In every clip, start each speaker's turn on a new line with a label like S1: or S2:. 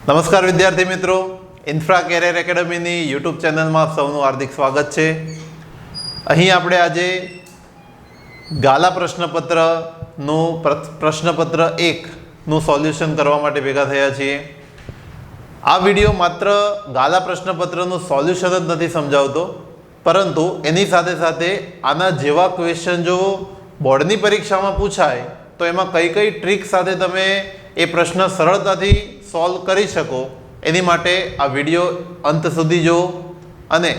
S1: નમસ્કાર વિદ્યાર્થી મિત્રો, ઇન્ફ્રા કેરિયર એકેડમીની યુટ્યુબ ચેનલમાં આપ સૌનું હાર્દિક સ્વાગત છે. અહીં આપણે આજે ગાલા પ્રશ્નપત્રનું પ્રશ્નપત્ર 1નું સોલ્યુશન કરવા માટે ભેગા થયા છીએ. આ વિડીયો માત્ર ગાલા પ્રશ્નપત્રનું સોલ્યુશન જ નથી સમજાવતો, પરંતુ એની સાથે સાથે આના જેવા ક્વેશ્ચન જો બોર્ડની પરીક્ષામાં પૂછાય તો એમાં કઈ કઈ ટ્રીક સાથે તમે એ પ્રશ્ન સરળતાથી સોલ્વ કરી શકો એની માટે આ વિડીયો અંત સુધી જુઓ અને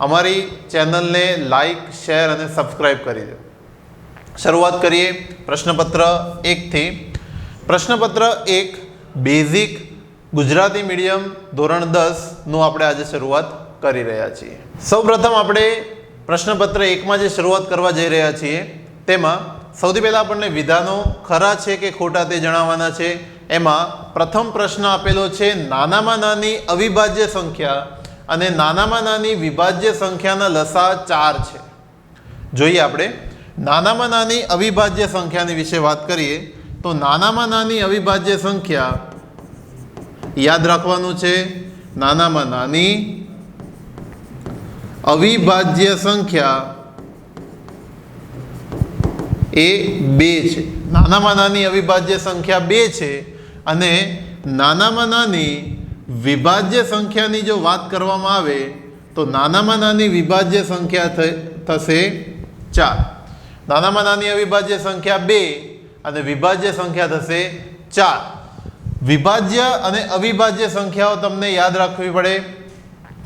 S1: અમારી ચેનલને લાઈક, શેર અને સબસ્ક્રાઈબ કરી દો. શરૂઆત કરીએ પ્રશ્નપત્ર 1થી. પ્રશ્નપત્ર 1 બેઝિક ગુજરાતી મીડિયમ ધોરણ 10નું આપણે આજે શરૂઆત કરી રહ્યા છીએ. સૌપ્રથમ આપણે પ્રશ્નપત્ર 1માં જે શરૂઆત કરવા જઈ રહ્યા છીએ તેમાં સૌથી પહેલાં આપણને વિધાનો ખરા છે કે ખોટા તે જણાવવાના છે. એમાં પ્રથમ પ્રશ્ન આપેલો છે નાનામાં નાની અવિભાજ્ય સંખ્યા અને નાનામાં નાની વિભાજ્ય સંખ્યાના લસા 4 છે. જોઈએ આપણે નાનામાં નાની અવિભાજ્ય સંખ્યાની વિશે વાત કરીએ તો નાનામાં નાની અવિભાજ્ય સંખ્યા યાદ રાખવાનું છે. નાનામાં નાની અવિભાજ્ય સંખ્યા એ 2 છે. નાનામાં નાની અવિભાજ્ય સંખ્યા 2 છે અને નાનામાં નાની વિભાજ્ય સંખ્યાની જો વાત કરવામાં આવે તો નાનામાં નાની વિભાજ્ય સંખ્યા થશે 4. નાનામાં નાની અવિભાજ્ય સંખ્યા 2 અને વિભાજ્ય સંખ્યા થશે 4. વિભાજ્ય અને અવિભાજ્ય સંખ્યાઓ તમને યાદ રાખવી પડે,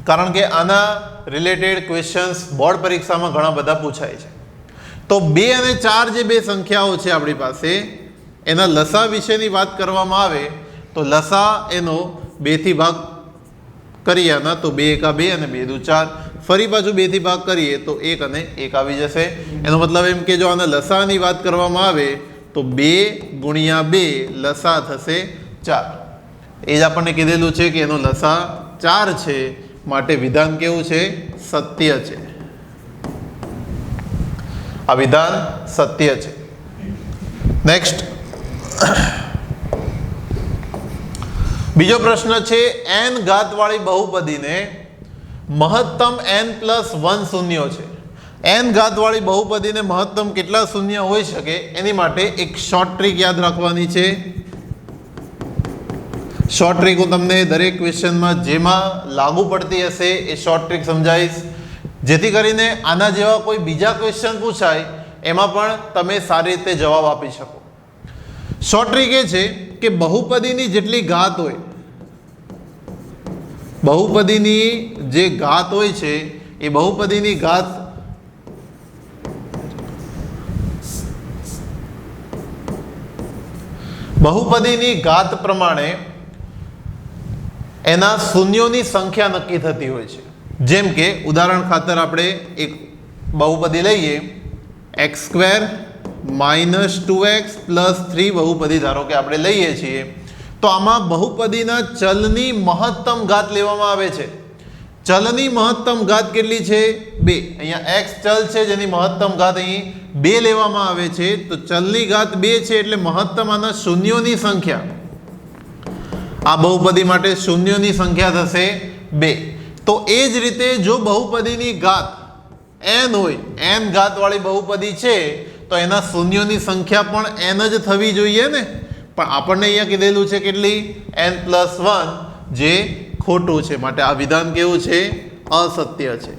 S1: કારણ કે આના રિલેટેડ ક્વેશ્ચન્સ બોર્ડ પરીક્ષામાં ઘણા બધા પૂછાય છે. તો 2 અને 4 જે બે સંખ્યાઓ છે આપણી પાસે, એના લસા વિશેની વાત કરવામાં આવે તો લસા એનો 2 થી ભાગ કરીએ આના તો 2 એકા 2 અને 2 દુ 4. ફરી પાછું 2 થી ભાગ કરીએ તો 1 અને 1 આવી જશે. એનો મતલબ એમ કે જો આના લસાની વાત કરવામાં આવે તો 2 ગુણ્યા 2 લસા થશે 4. એ જ આપણને કીધેલું છે કે એનો લસા 4 છે, માટે વિધાન કેવું છે? સત્ય છે. આ વિધાન સત્ય છે. નેક્સ્ટ બીજો પ્રશ્ન છે n ઘાતવાળી બહુપદીને મહત્તમ n+1 શૂન્યો છે. n ઘાતવાળી બહુપદીને મહત્તમ કેટલા શૂન્ય હોઈ શકે એની માટે એક શોર્ટ ટ્રીક યાદ રાખવાની છે. શોર્ટ ટ્રીક હું તમને દરેક ક્વેશ્ચનમાં જેમાં લાગુ પડતી હશે એ શોર્ટ ટ્રીક સમજાવીશ, જેથી કરીને આના જેવા કોઈ બીજા ક્વેશ્ચન પૂછાય એમાં પણ તમે સારી રીતે જવાબ આપી શકો. શોર્ટ ટ્રીક એ છે કે બહુપદીની જેટલી ઘાત હોય, બહુપદીની જે ઘાત હોય છે એ બહુપદીની ઘાત પ્રમાણે એના શૂન્યોની સંખ્યા નક્કી થતી હોય છે. જેમ કે ઉદાહરણ ખાતર આપણે એક બહુપદી લઈએ, x² - 2x + 3 બહુપદી ધારો કે આપણે લઈએ છીએ, તો આમાં બહુપદીના ચલની મહત્તમ ઘાત લેવામાં આવે છે. ચલની મહત્તમ ઘાત કેટલી છે? 2. અહીંયા x ચલ છે જેની મહત્તમ ઘાત અહીં 2 લેવામાં આવે છે. તો ચલની ઘાત 2 છે એટલે મહત્તમ આના શૂન્યોની સંખ્યા, આ બહુપદી માટે શૂન્યોની સંખ્યા થશે 2. તો એ જ રીતે જો બહુપદીની ઘાત n હોય, n ઘાતવાળી બહુપદી છે તો એના શૂન્યોની સંખ્યા પણ n જ થવી જોઈએ ને, પણ આપણને અહીંયા કીધેલું છે કેટલી? n+1, જે ખોટું છે. માટે આ વિધાન કેવું છે? અસત્ય છે.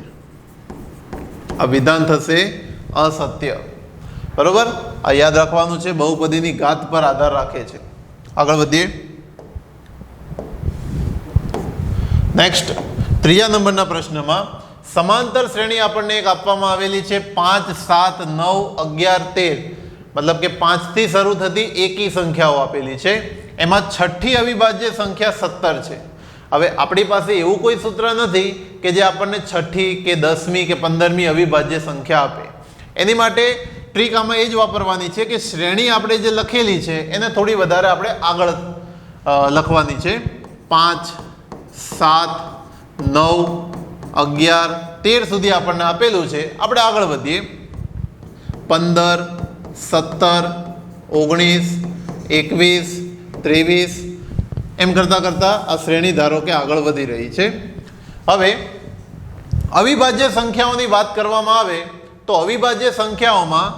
S1: આ વિધાન થશે અસત્ય. બરોબર, આ યાદ રાખવાનું છે. બહુપદીની ઘાત પર આધાર રાખે છે. આગળ વધીએ. નેક્સ્ટ ત્રીજા નંબરના પ્રશ્નમાં સમાંતર શ્રેણી આપણને એક આપવામાં આવેલી છે 5, 7, 9, 11, 13, મતલબ કે 5 થી શરૂ થતી એકી સંખ્યાઓ આપેલી છે. એમાં છઠ્ઠી અવિભાજ્ય સંખ્યા 17 છે. હવે આપણી પાસે એવું કોઈ સૂત્ર નથી કે જે આપણને છઠ્ઠી કે 10મી કે 15મી અવિભાજ્ય સંખ્યા આપે. એની માટે ટ્રીક આમાં એ જ વાપરવાની છે કે શ્રેણી આપણે જે લખેલી છે એને થોડી વધારે આપણે આગળ લખવાની છે. 5, 7, 9, 11, 13 સુધી આપણને આપેલું છે. આપણે આગળ વધીએ. 15, 17, 19, 21, 23, એમ કરતાં કરતાં આ શ્રેણી ધારો કે આગળ વધી રહી છે. હવે અવિભાજ્ય સંખ્યાઓની વાત કરવામાં આવે તો અવિભાજ્ય સંખ્યાઓમાં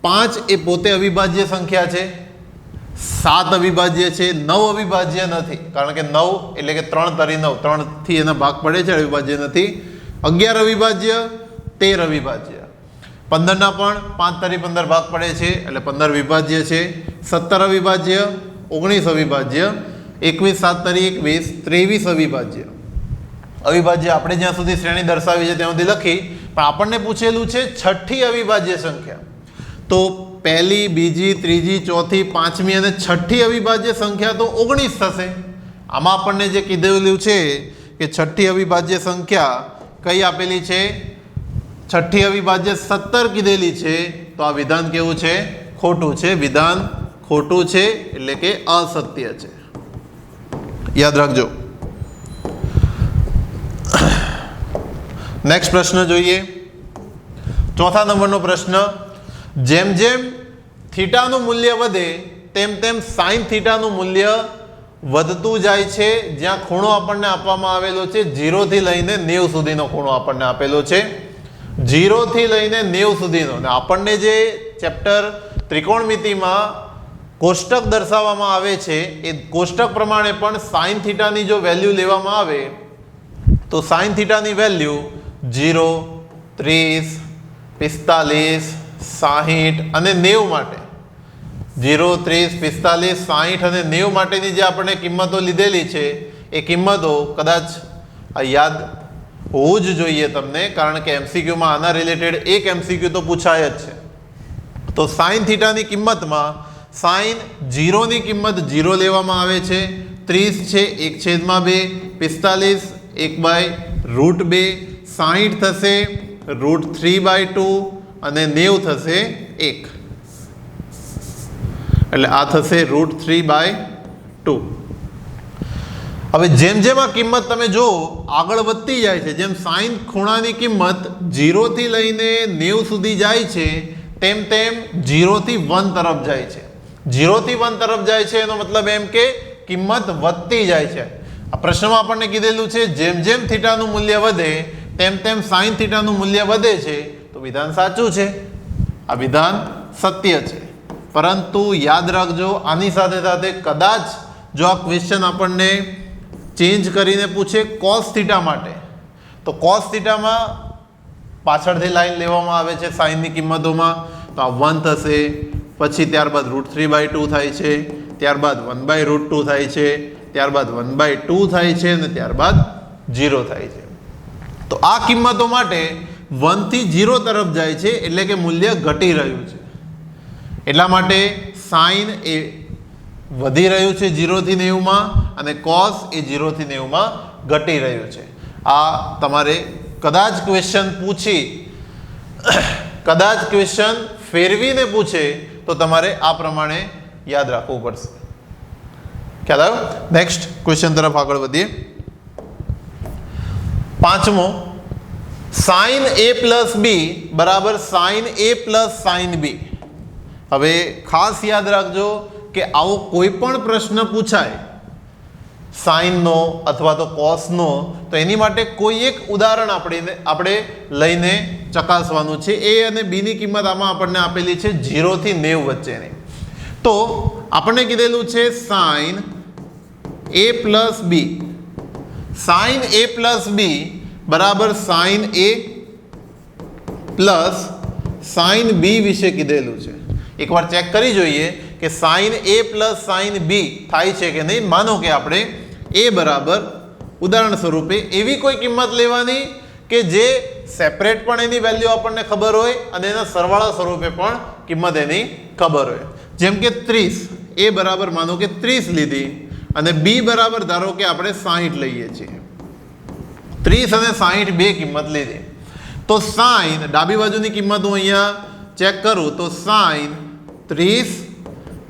S1: 5 એ પોતે અવિભાજ્ય સંખ્યા છે, 7 અવિભાજ્ય છે, 9 અવિભાજ્ય નથી, કારણ કે 9 એટલે કે 3 તરી 9, 3 થી એના ભાગ પડે છે, અવિભાજ્ય નથી. 11 અવિભાજ્ય, 13 અવિભાજ્ય, 15 ના પણ 5 તરી 15 ભાગ પડે છે એટલે 15 વિભાજ્ય છે, 17 અવિભાજ્ય, 19 અવિભાજ્ય, 21 7 તરી 21, 23 અવિભાજ્ય. અવિભાજ્ય આપણે જ્યાં સુધી શ્રેણી દર્શાવી છે ત્યાં સુધી લખી, પણ આપણને પૂછેલું છે છઠ્ઠી અવિભાજ્ય સંખ્યા. તો પહેલી, બીજી, ત્રીજી, ચોથી, પાંચમી અને છઠ્ઠી અવિભાજ્ય સંખ્યા તો 19 થશે. આમાં આપણને જે કીધેલું છે કે છઠ્ઠી અવિભાજ્ય સંખ્યા કઈ આપેલી છે, છઠ્ઠી અવિભાજ્ય 17 કીધેલી છે. તો આ વિધાન કેવું છે, ખોટું છે. વિધાન ખોટું છે એટલે કે અસત્ય છે, યાદ રાખજો. નેક્સ્ટ પ્રશ્ન જોઈએ. ચોથા નંબરનો પ્રશ્ન, જેમ જેમ થીટાનું મૂલ્ય વધે તેમ તેમ સાઇન થીટાનું મૂલ્ય વધતું જાય છે. જ્યાં ખૂણો આપણને આપવામાં આવેલો છે 0 થી લઈને 90 સુધીનો ખૂણો આપણને આપેલો છે, 0 થી લઈને 90 સુધીનો. અને આપણને જે ચેપ્ટર ત્રિકોણમિતિમાં કોષ્ટક દર્શાવવામાં આવે છે એ કોષ્ટક પ્રમાણે પણ સાઇન થીટાની જો વેલ્યુ લેવામાં આવે તો સાઇન થીટાની વેલ્યુ 0, 30, 45, 60 અને 90 માટે, 0, 30, 45, 60 અને 90 માટેની જે આપણે કિંમતો લીધેલી છે એ કિંમતો કદાચ યાદ હોવું જ જોઈએ તમને, કારણ કે એમસીક્યુમાં આના રિલેટેડ એક એમસીક્યુ તો પૂછાય જ છે. તો સાઇન થીટાની કિંમતમાં સાઇન 0ની કિંમત 0 લેવામાં આવે છે, 30 છે 1/2, 45 1/√2, 60 થશે √3/2 અને 90 થશે 1, એટલે આ થશે √3/2. હવે જેમ જેમ આ કિંમત તમે જો આગળ વધતી જાય છે, જેમ સાઇન ખૂણાની કિંમત 0 થી લઈને 90 સુધી જાય છે તેમ તેમ 0 થી 1 તરફ જાય છે. 0 થી 1 તરફ જાય છે એનો મતલબ એમ કે કિંમત વધતી જાય છે. આ પ્રશ્નમાં આપણને કીધેલું છે જેમ જેમ થીટાનું મૂલ્ય વધે તેમ તેમ સાઇન થીટાનું મૂલ્ય વધે છે. તો વિધાન સાચું છે, આ વિધાન સત્ય છે. પરંતુ યાદ રાખજો, આની સાથે સાથે કદાચ જો આ ક્વેશ્ચન આપણને ચેન્જ કરીને પૂછે કોસ થીટા માટે, તો કોસ થીટામાં પાછળથી લાઈન લેવામાં આવે છે સાઇનની કિંમતોમાં, તો આ 1 થશે, પછી ત્યારબાદ √3/2 થાય છે, ત્યારબાદ 1/√2 થાય છે, ત્યારબાદ 1/2 થાય છે અને ત્યારબાદ 0 થાય છે. તો આ કિંમતો માટે 1 થી 0 તરફ જાય છે એટલે કે મૂલ્ય ઘટી રહ્યું છે. એટલા માટે સાઇન એ વધી રહ્યું છે 0 થી 90માં અને કોસ એ 0 થી 90માં ઘટી રહ્યું છે. આ તમારે કદાચ ક્વેશ્ચન પૂછી, કદાચ ક્વેશ્ચન ફેરવીને પૂછે તો તમારે આ પ્રમાણે યાદ રાખવું પડશે. ખ્યાલ આવ્યો? નેક્સ્ટ ક્વેશ્ચન તરફ આગળ વધીએ. પાંચમો, સાઇન a પ્લસ b બરાબર sine a plus sine b. હવે ખાસ યાદ રાખજો કે આવો કોઈ પણ પ્રશ્ન પૂછાય સાઇનનો અથવા તો કોસનો, તો એની માટે કોઈ એક ઉદાહરણ આપણે લઈને ચકાસવાનું છે. a અને b ની કિંમત આમાં આપણને આપેલી છે 0 થી 90 વચ્ચેની. તો આપણને કીધેલું છે sine a plus b, sine a plus b બરાબર sine a plus sine b વિશે કીધેલું છે. એકવાર ચેક કરી જોઈએ કે sine a plus sine b થાય છે કે નહીં. માનો કે આપણે a બરાબર ઉદાહરણ સ્વરૂપે એવી કોઈ કિંમત લેવાની કે જે સેપરેટ પણ એની વેલ્યુ આપણને ખબર હોય અને એના સરવાળા સ્વરૂપે પણ કિંમત એની ખબર હોય. જેમ કે 30, a બરાબર માનો કે 30 લીધી અને b બરાબર ધારો કે આપણે 60 લઈએ છીએ. 30 અને 60 બે કિંમત લીધી. તો સાઇન ડાબી બાજુની કિંમત હું અહીંયા ચેક કરું તો સાઇન 30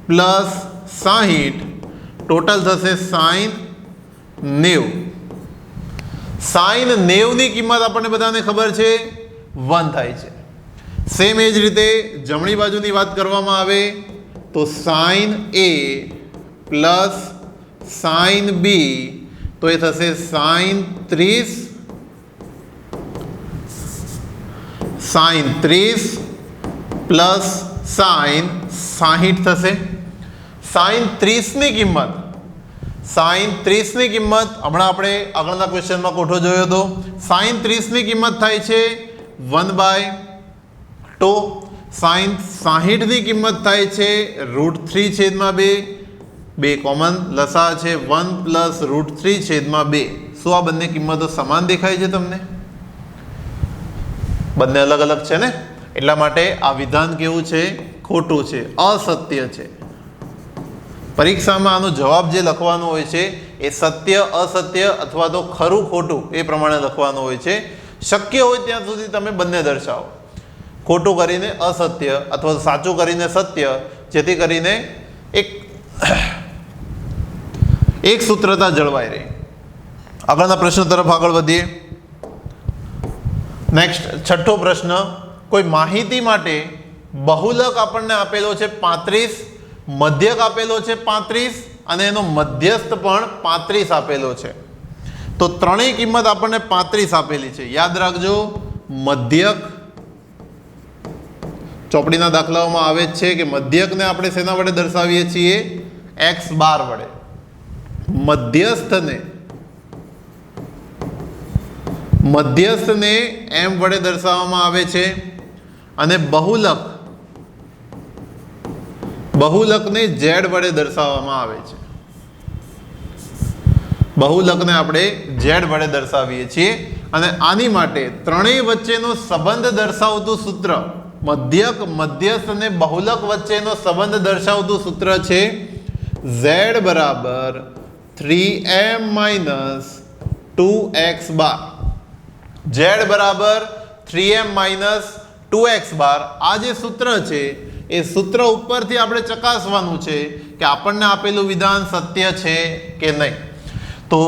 S1: પ્લસ 60 ટોટલ થશે સાઇન 90. સાઇન 90 ની કિંમત આપણને બધાને ખબર છે 1 થાય છે. સેમ એ જ રીતે જમણી બાજુની વાત કરવામાં આવે તો sine a plus sine b, તો એ થશે સાઇન 30 પ્લસ સાઇન 60 થશે. સાઇન 30 ની કિંમત હમણાં આપણે આગળના ક્વેશ્ચનમાં કોઠો જોયો હતો. સાઇન 30 ની કિંમત થાય છે 1/2. સાઇન 60 ની કિંમત થાય છે √3/2. બે કોમન લસા છે 1 પ્લસ √3/2. શું આ બંને કિંમતો સમાન દેખાય છે તમને? બંને અલગ અલગ છે ને, એટલા માટે આ વિધાન કેવું છે? ખોટું છે, અસત્ય છે. પરીક્ષામાં આનો જવાબ જે લખવાનો હોય છે એ સત્ય, અસત્ય અથવા તો ખરું ખોટું એ પ્રમાણે લખવાનું હોય છે. શક્ય હોય ત્યાં સુધી તમે બંને દર્શાવો, ખોટું કરીને અસત્ય અથવા સાચું કરીને સત્ય, જેથી કરીને એક સૂત્રતા જળવાઈ રહે. આગળના પ્રશ્ન તરફ આગળ વધીએ. નેક્સ્ટ 6થો પ્રશ્ન. કોઈ માહિતી માટે બહુલક આપણને આપેલો છે 35, મધ્યક આપેલો છે 35 અને એનો મધ્યસ્થ પણ 35 આપેલો છે. તો ત્રણેય કિંમત આપણને 35 આપેલી છે. યાદ રાખજો, મધ્યક ચોપડીના દાખલાઓમાં આવે જ છે કે મધ્યકને આપણે શેના વડે દર્શાવીએ છીએ? x બાર વડે. મધ્યસ્થને m વડે દર્શાવવામાં આવે છે અને બહુલકને z વડે દર્શાવવામાં આવે છે. બહુલકને આપણે z વડે દર્શાવીએ છીએ. અને આની માટે ત્રણેય વચ્ચેનો સંબંધ દર્શાવતું સૂત્ર, મધ્યક, મધ્યસ્થ અને બહુલક વચ્ચેનો સંબંધ દર્શાવતું સૂત્ર છે z બરાબર 3m - 2x બાર. z બરાબર 3m - 2x બાર. આ જે સૂત્ર છે એ સૂત્ર ઉપરથી આપણે ચકાસવાનું છે કે આપણને આપેલું વિધાન સત્ય છે કે નહીં. તો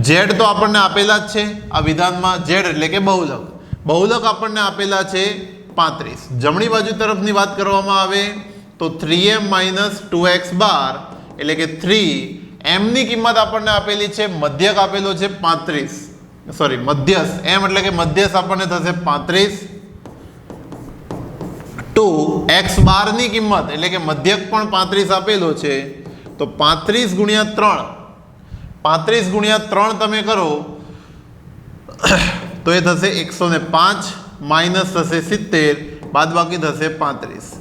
S1: z તો આપણને આપેલા જ છે આ વિધાનમાં. z એટલે કે બહુલક આપણને આપેલા છે 35. જમણી બાજુ તરફની વાત કરવામાં આવે તો 3m - 2x બાર એટલે કે 3m ની કિંમત આપણને આપેલી છે, મધ્યક આપેલો છે 35, સોરી મધ્યસ્થ, m એટલે કે મધ્યસ્થ આપણને થશે 35. 2x બાર ની કિંમત એટલે કે મધ્યક પણ 35 આપેલો છે, તો 35 ગુણ્યા 3 તમે કરો તો એ થશે 105 માઇનસ થશે 70, બાદબાકી થશે 35.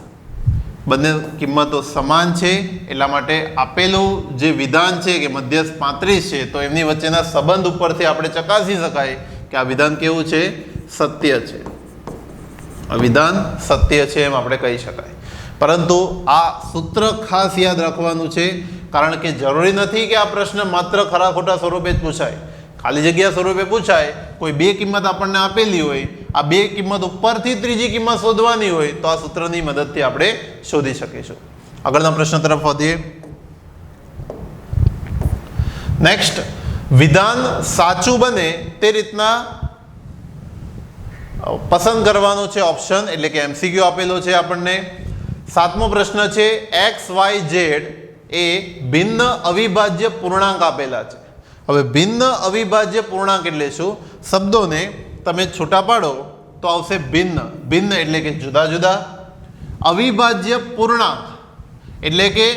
S1: બંને કિંમતો સમાન છે, એટલા માટે આપેલું જે વિધાન છે કે મધ્યસ્થ 35 છે, તો એમની વચ્ચેના સંબંધ ઉપરથી આપણે ચકાસી શકાય કે આ વિધાન કેવું છે? સત્ય છે. આ વિધાન સત્ય છે એમ આપણે કહી શકાય. પરંતુ આ સૂત્ર ખાસ યાદ રાખવાનું છે, કારણ કે જરૂરી નથી કે આ પ્રશ્ન માત્ર ખરા ખોટા સ્વરૂપે જ પૂછાય. ખાલી જગ્યા સ્વરૂપે પૂછાય, કોઈ બે કિંમત આપણને આપેલી હોય, આ બે કિંમત ઉપરથી ત્રીજી કિંમત શોધવાની હોય તો આ સૂત્રની મદદથી આપણે શોધી શકીશું. આગળના પ્રશ્ન તરફ વધીએ. નેક્સ્ટ, વિધાન સાચું બને તે રીતના પસંદ કરવાનું છે ઓપ્શન, એટલે કે MCQ આપેલો છે આપણને. 7મો પ્રશ્ન છે, x, y, z એ ભિન્ન અવિભાજ્ય પૂર્ણાંક આપેલા છે. હવે ભિન્ન અવિભાજ્ય પૂર્ણાંક એટલે શું? શબ્દોને તમે છૂટા પાડો તો આવશે ભિન્ન. ભિન્ન એટલે કે જુદા જુદા. અવિભાજ્ય પૂર્ણાંક એટલે કે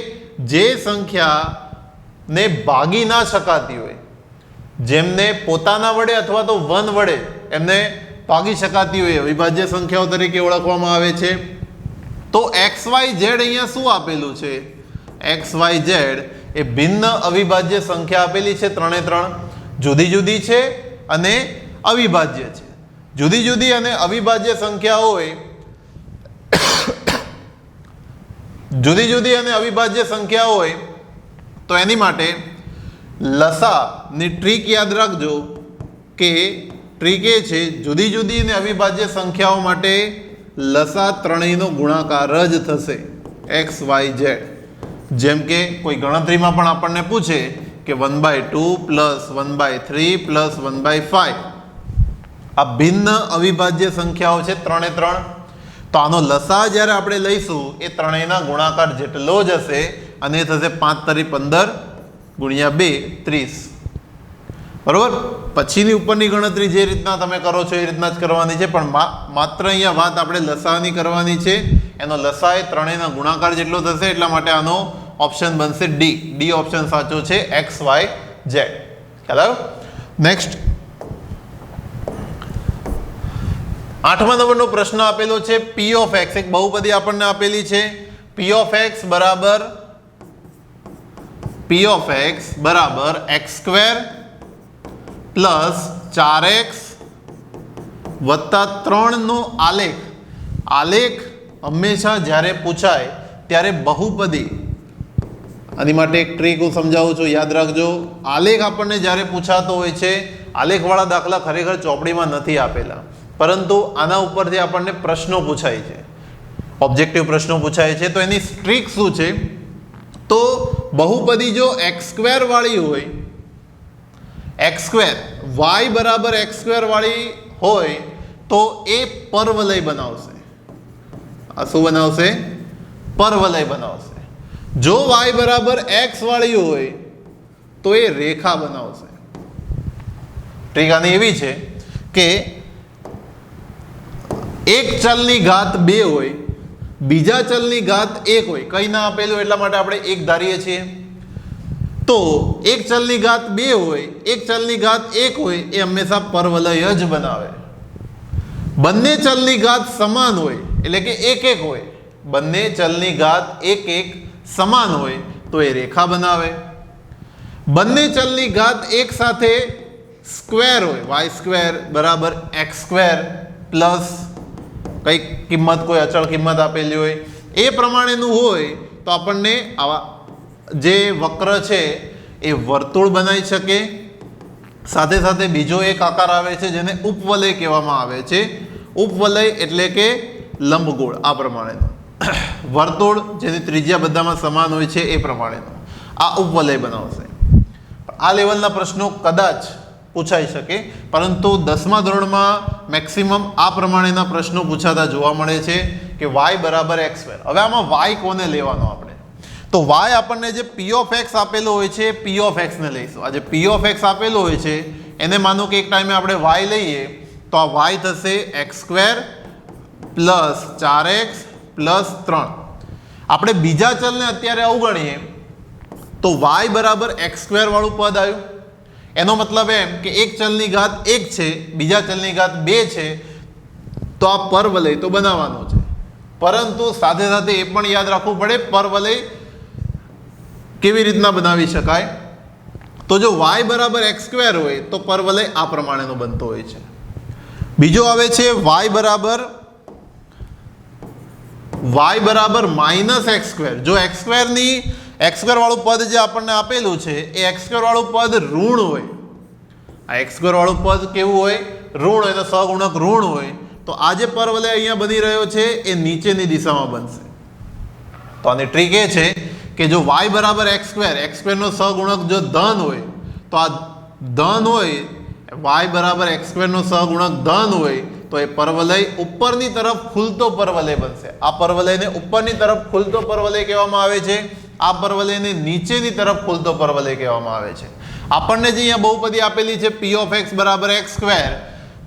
S1: જે સંખ્યાને ભાગી ના શકાતી હોય, જેમને પોતાના વડે અથવા તો વન વડે એમને ભાગી શકાતી હોય, અવિભાજ્ય સંખ્યાઓ તરીકે ઓળખવામાં આવે છે. તો XYZ અહીંયા શું આપેલું છે? XYZ એ ભિન્ન અવિભાજ્ય સંખ્યા આપેલી છે, ત્રણે ત્રણ જુદી જુદી છે અને અવિભાજ્ય છે. જુદી જુદી અને અવિભાજ્ય સંખ્યા હોય, જુદી જુદી અને અવિભાજ્ય સંખ્યા હોય તો એની માટે લસાની ટ્રીક યાદ રાખજો કે ટ્રીક એ છે, જુદી જુદી અને અવિભાજ્ય સંખ્યાઓ માટે લસા ત્રણેયનો ગુણાકાર જ થશે, XYZ. જેમ કે કોઈ ગણતરીમાં પણ આપણને પૂછે કે 1/2 પ્લસ 1/3 પ્લસ 1/5, આ ભિન્ન અવિભાજ્ય સંખ્યાઓ છે ત્રણે ત્રણ. તો આનો લસા જ્યારે આપણે લઈશું એ ત્રણેયના ગુણાકાર જેટલો જ હશે અને એ થશે 5 તરી 15 ગુણ્યા 2 30. બરોબર. પછીની ઉપરની ગણતરી જે રીતના તમે કરો છો એ રીતના જ કરવાની છે, પણ માત્ર અહીંયા વાત આપણે લસાની કરવાની છે. એનો લસા એ ત્રણેયના ગુણાકાર જેટલો થશે, એટલા માટે આનો ઓપ્શન બનશે ડી. ડી ઓપ્શન સાચો છે, એક્સ વાય ઝેડ. ખ્યાલ આવ્યો? નેક્સ્ટ 8મા નંબરનો પ્રશ્ન આપેલો છે પી ઓફ એક્સ. એક બહુપદી આપણને આપેલી છે. પી ઓફ એક્સ બરાબર એક્સ સ્ક્વેર પ્લસ 4x વત્તા 3 નો આલેખ. આલેખ હંમેશા જ્યારે પૂછાય ત્યારે બહુપદી, આની માટે એક ટ્રીક હું સમજાવું છું, યાદ રાખજો. આલેખ આપણને જ્યારે પૂછાતો હોય છે, આલેખવાળા દાખલા ખરેખર ચોપડીમાં નથી આપેલા, પરંતુ આના ઉપરથી આપણને પ્રશ્નો પૂછાય છે, ઓબ્જેક્ટિવ પ્રશ્નો પૂછાય છે. તો એની ટ્રીક શું છે? તો બહુપદી જો એક્સ સ્ક્વેર વાળી હોય, એક્સ સ્ક્વેર વાય બરાબર એક્સ સ્ક્વેર વાળી હોય તો એ પરવલય બનાવશે. આ શું બનાવશે? પરવલય બનાવશે. જો વાય બરાબર એક્સ વાળી હોય તો એ રેખા બનાવશે. ટ્રીક આની એવી છે કે એક ચલની ઘાત 2 હોય, બીજા ચલની ઘાત 1 હોય. કઈ ના આપેલું એટલા માટે આપણે 1 ધારીએ છીએ. તો એક ચલની ઘાત 2 હોય, એક ચલની ઘાત 1 હોય, એ હંમેશા પરવલય જ બનાવે. બંને ચલની ઘાત સમાન હોય, એટલે કે 1 1 હોય, બંને ચલની ઘાત 1 1 સમાન હોય તો એ રેખા બનાવે. બંને ચલની ઘાત એક સાથે સ્ક્વેર હોય, વાય સ્ક્વેર બરાબર એક્સ સ્ક્વેર પ્લસ કઈ કિંમત, કોઈ અચળ કિંમત આપેલી હોય, એ પ્રમાણેનું હોય તો આપણને આવા જે વક્ર છે એ વર્તુળ બનાવી શકે. સાથે સાથે બીજો એક આકાર આવે છે જેને ઉપવલય કહેવામાં આવે છે. ઉપવલય એટલે કે લંબગોળ. આ પ્રમાણેનો વર્તુળ જેની ત્રિજ્યા બધામાં સમાન હોય છે એ પ્રમાણેનો આ ઉપવલય બનાવશે. આ લેવલના પ્રશ્નો કદાચ પૂછાઈ શકે, પરંતુ 10મા ધોરણમાં મેક્સિમમ આ પ્રમાણેના પ્રશ્નો પૂછાતા જોવા મળે છે કે વાય બરાબર એક્સ સ્ક્વેર. હવે આમાં વાય કોને લેવાનો આપણે? તો વાય આપણને જે પી ઓફ એક્સ આપેલો હોય છે, પી ઓફ એક્સને લઈશું. આ જે પી ઓફ એક્સ આપેલો હોય છે એને માનો કે એક ટાઈમે આપણે વાય લઈએ તો આ વાય થશે x square plus 4x plus 3. આપણે બીજા ચલને અત્યારે અવગણીએ તો વાય બરાબર એક્સ સ્ક્વેર વાળું પદ આવ્યું. એનો મતલબ એમ કે એક ચલની ઘાત 1 છે, બીજા ચલની ઘાત 2 છે, તો આ પરવલય તો બનાવવાનો છે. પરંતુ સાથે સાથે એ પણ યાદ રાખવું પડે પરવલય કેવી રીતના બનાવી શકાય. તો જો વાય બરાબર એક્સ સ્ક્વેર હોય તો પરવલય આ પ્રમાણેનો બનતો હોય છે. બીજો આવે છે વાય બરાબર માઇનસ એક્સ સ્ક્વેર. જો એક્સ સ્ક્વેરની એક્સ સ્ક્વેર વાળું પદ જે આપણને આપેલું છે એ એક્સ સ્ક્વેર વાળું પદ ઋણ હોય. આ એક્સ સ્ક્વેર વાળું પદ કેવું હોય? ઋણ હોય, તો સહગુણક ઋણ હોય. તો આ જે પરવલય અહીંયા બની રહ્યો છે એ નીચેની દિશામાં બનશે. તો આની ટ્રીક એ છે કે જો વાય બરાબર એક્સ સ્ક્વેરનો સહગુણક જો ધન હોય તો આ ધન હોય, વાય બરાબર એક્સ સ્ક્વેરનો સહગુણક ધન હોય તો એ પરવલય ઉપરની તરફ ખુલતો પરવલય બનશે. આ પરવલયને ઉપરની તરફ ખુલતો પરવલય કહેવામાં આવે છે. આ પરવલયને નીચેની તરફ ખુલતો પરવલય કહેવામાં આવે છે. આપણને જે અહીંયા બહુપદી આપેલી છે પી ઓફ એક્સ બરાબર એક્સ સ્ક્વેર,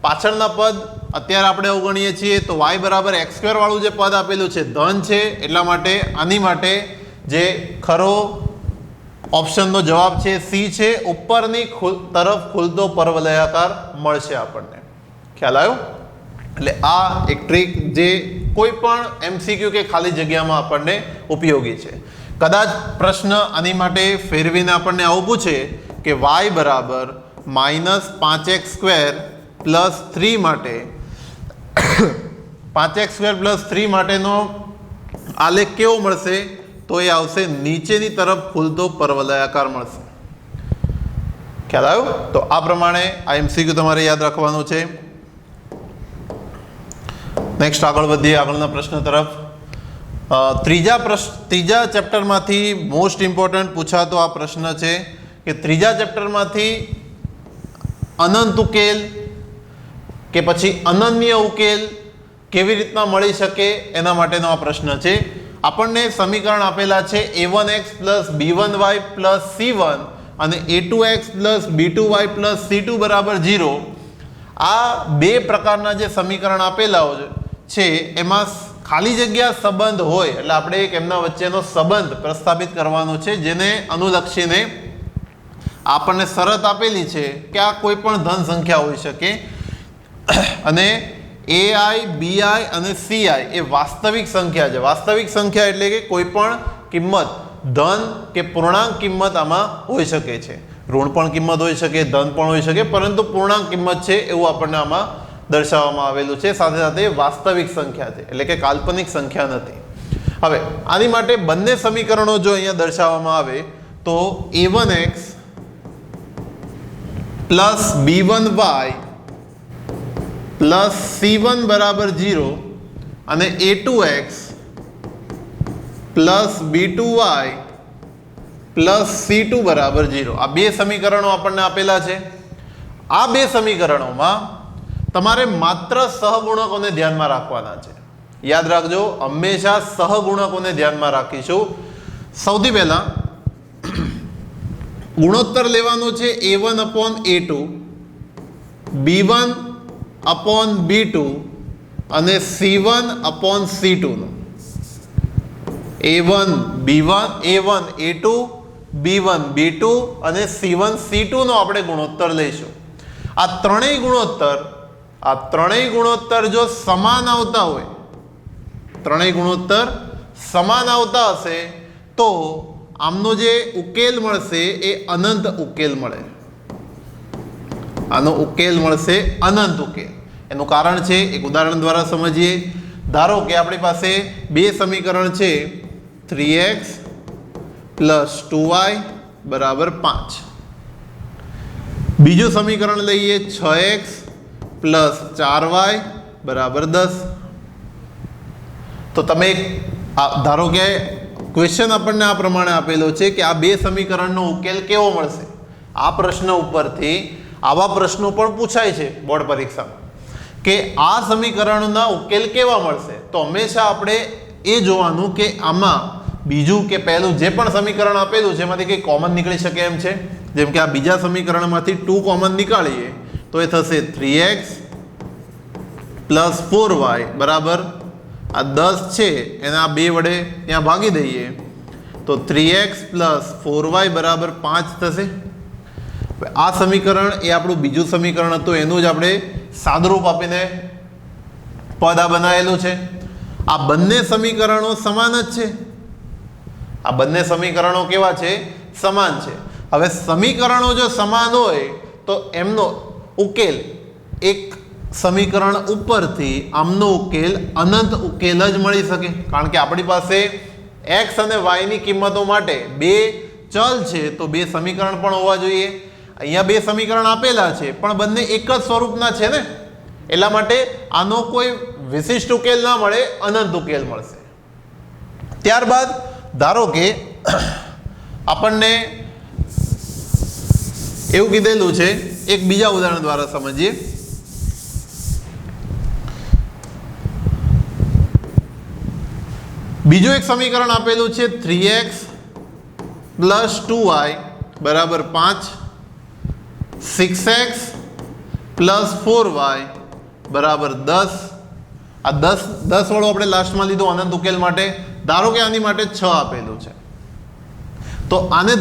S1: પાછળના પદ અત્યારે આપણે અવગણીએ છીએ તો વાય બરાબર એક્સ સ્ક્વેર વાળું જે પદ આપેલું છે ધન છે, એટલા માટે આની માટે જે ખરો ઓપ્શનનો જવાબ છે સી છે, ઉપરની તરફ ખુલતો પરવલયાકાર મળશે આપણને. ખ્યાલ આવ્યો? એટલે આ એક ટ્રીક જે કોઈ પણ એમસીક્યુ કે ખાલી જગ્યામાં આપણને ઉપયોગી છે. કદાચ પ્રશ્ન આની માટે ફેરવીને આપણને આવું પૂછે કે વાય બરાબર માઇનસ 5x સ્ક્વેર પ્લસ 3 માટે 5x સ્ક્વેર પ્લસ 3 માટેનો આલેખ કેવો મળશે? તો એ આવશે નીચેની તરફ ખુલતો પરવલયાકાર મળશે. ખ્યાલ આવ્યો? તો આ પ્રમાણે આ એમસીક્યુ તમારે યાદ રાખવાનું છે. નેક્સ્ટ આગળ વધીએ આગળના પ્રશ્ન તરફ. ત્રીજા ચેપ્ટરમાંથી મોસ્ટ ઇમ્પોર્ટન્ટ પૂછાતો આ પ્રશ્ન છે કે ત્રીજા ચેપ્ટરમાંથી અનંત ઉકેલ કે પછી અનન્ય ઉકેલ કેવી રીતના મળી શકે એના માટેનો આ પ્રશ્ન છે. આપણને સમીકરણ આપેલા છે a1x + b1y + c1 અને a2x + b2y + c2 બરાબર 0. આ બે પ્રકારના જે સમીકરણ આપેલા છે એમાં ખાલી જગ્યા સંબંધ હોય એટલે આપણે એક એમના વચ્ચેનો સંબંધ પ્રસ્થાપિત કરવાનો છે, જેને અનુલક્ષીને આપણને શરત આપેલી છે કે આ કોઈ પણ ધન સંખ્યા હોઈ શકે અને ai, bi અને ci એ વાસ્તવિક સંખ્યા છે. વાસ્તવિક સંખ્યા એટલે કે કોઈ પણ કિંમત ધન કે પૂર્ણાંક કિંમત આમાં હોઈ શકે છે. ઋણ પણ કિંમત હોઈ શકે, ધન પણ હોઈ શકે, પરંતુ પૂર્ણાંક કિંમત છે એવું આપણને આમાં દર્શાવવામાં આવેલું છે. સાથે સાથે વાસ્તવિક સંખ્યા છે એટલે કે કાલ્પનિક સંખ્યા નથી. હવે આની માટે બંને સમીકરણો જો અહીંયા દર્શાવવામાં આવે તો a1x + b1y + c1 બરાબર 0 અને a2x + b2y + c2 બરાબર 0. આ બે સમીકરણો આપણને આપેલા છે. આ બે સમીકરણોમાં તમારે માત્ર સહગુણકોને ધ્યાનમાં રાખવાના છે. યાદ રાખજો, હંમેશા સહગુણકોને ધ્યાનમાં રાખીશું. સૌથી પહેલા ગુણોત્તર લેવાનો છે a1/a2, b1/b2 અને c1/c2 નો. a1 a2, b1 b2 અને c1 c2 નો આપણે ગુણોત્તર લઈશું. આ ત્રણેય ગુણોત્તર જો સમાન આવતા હોય, ત્રણેય ગુણોત્તર સમાન આવતા હશે તો આમનો જે ઉકેલ મળશે એ અનંત ઉકેલ મળે. આનો ઉકેલ મળશે અનંત ઉકેલ. એનું કારણ છે એક ઉદાહરણ દ્વારા સમજીએ. ધારો કે આપણી પાસે બે સમીકરણ છે 3x + 2y બરાબર 5. બીજું સમીકરણ લઈએ 6x + 4y બરાબર 10. તો તમે ધારો કે ક્વેશ્ચન આપણને આ પ્રમાણે આપેલો છે કે આ બે સમીકરણનો ઉકેલ કેવો મળશે. આ પ્રશ્ન ઉપરથી આવા પ્રશ્નો પણ પૂછાય છે બોર્ડ પરીક્ષામાં કે આ સમીકરણોના ઉકેલ કેવા મળશે. તો હંમેશા આપણે એ જોવાનું કે આમાં બીજું કે પહેલું જે પણ સમીકરણ આપેલું છે એમાંથી કંઈ કોમન નીકળી શકે એમ છે. જેમ કે આ બીજા સમીકરણમાંથી 2 કોમન નીકાળીએ તો એ થશે 3x + 4y બરાબર આ 10 છે એને આ 2 વડે ત્યાં ભાગી દઈએ તો 3x + 4y બરાબર 5 થશે. આ સમીકરણ એ આપણું બીજું સમીકરણ હતું, એનું જ આપણે સાદુરૂપ આપીને પદ આ બનાવેલું છે. આ બંને સમીકરણો સમાન જ છે. આ બંને સમીકરણો કેવા છે? સમાન છે. હવે સમીકરણો જો સમાન હોય તો એમનો ઉકેલ એક સમીકરણ ઉપરથી આમનો ઉકેલ અનંત ઉકેલ જ મળી શકે. કારણ કે આપણી પાસે x અને y ની કિંમતો માટે બે ચલ છે તો બે સમીકરણ પણ હોવા જોઈએ. અહીંયા બે સમીકરણ આપેલા છે પણ બંને એક જ સ્વરૂપના છે ને, એટલા માટે આનો કોઈ વિશિષ્ટ ઉકેલ ના મળે, અનંત ઉકેલ મળશે. ત્યારબાદ ધારો કે આપણને એવું કીધેલું છે, એક બીજા ઉદાહરણ દ્વારા સમજીએ. બીજું એક સમીકરણ આપેલું છે 3x + 2y બરાબર 5, 6x + 4y બરાબર 10. આ 10 વાળું આપણે લાસ્ટમાં લીધું અનંત ઉકેલ માટે. ધારો કે આની માટે 6 આપેલું છે તો આને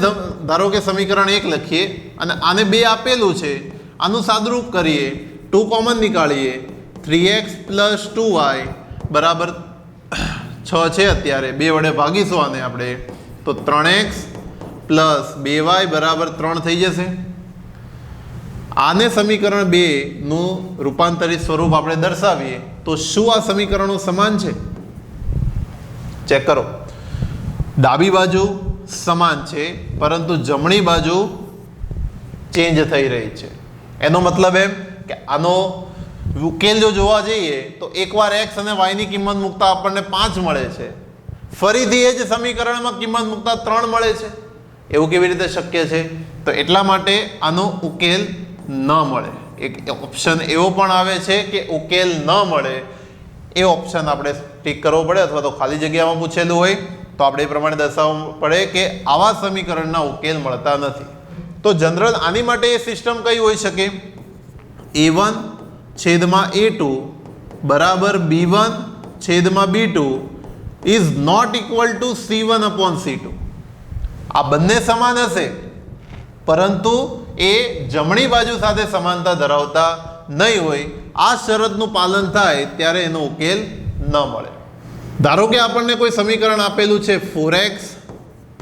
S1: ધારો કે સમીકરણ 1 લખીએ અને આને 2 આપેલું છે, આનું સાદુરૂપ કરીએ, 2 કોમન નીકાળીએ, 3x + 2y બરાબર 6 છે અત્યારે, 2 વડે ભાગીશું આને આપણે તો 3x + 2y બરાબર 3 થઈ જશે. આને સમીકરણ 2 નું રૂપાંતરિત સ્વરૂપ આપણે દર્શાવીએ તો શું આ સમીકરણો સમાન છે? ચેક કરો. ડાબી બાજુ સમાન છે પરંતુ જમણી બાજુ ચેન્જ થઈ રહી છે. એનો મતલબ એમ કે આનો ઉકેલ જો જોવા જઈએ તો એકવાર x અને y ની કિંમત મૂકતા આપણને 5 મળે છે, ફરીથી એ જ સમીકરણમાં કિંમત મૂકતા 3 મળે છે. એવું કેવી રીતે શક્ય છે? તો એટલા માટે આનો ઉકેલ ન મળે. એક ઓપ્શન એવો પણ આવે છે કે ઉકેલ ન મળે. એ ઓપ્શન આપણે ટીક કરવો પડે, અથવા તો ખાલી જગ્યામાં પૂછેલું હોય તો આપણે એ પ્રમાણે દર્શાવવું પડે કે આવા સમીકરણના ઉકેલ મળતા નથી. તો જનરલ આની માટે એ સિસ્ટમ કઈ હોઈ શકે? a1 છેદમાં a2 બરાબર b1 છેદમાં b2 is not equal to c1 upon c2. આ બંને સમાન હશે, પરંતુ એ જમણી બાજુ સાથે સમાનતા ધરાવતા નહીં હોય. આ શરતનું પાલન થાય ત્યારે એનો ઉકેલ ન મળે. ધારો કે આપણને કોઈ સમીકરણ આપેલું છે 4x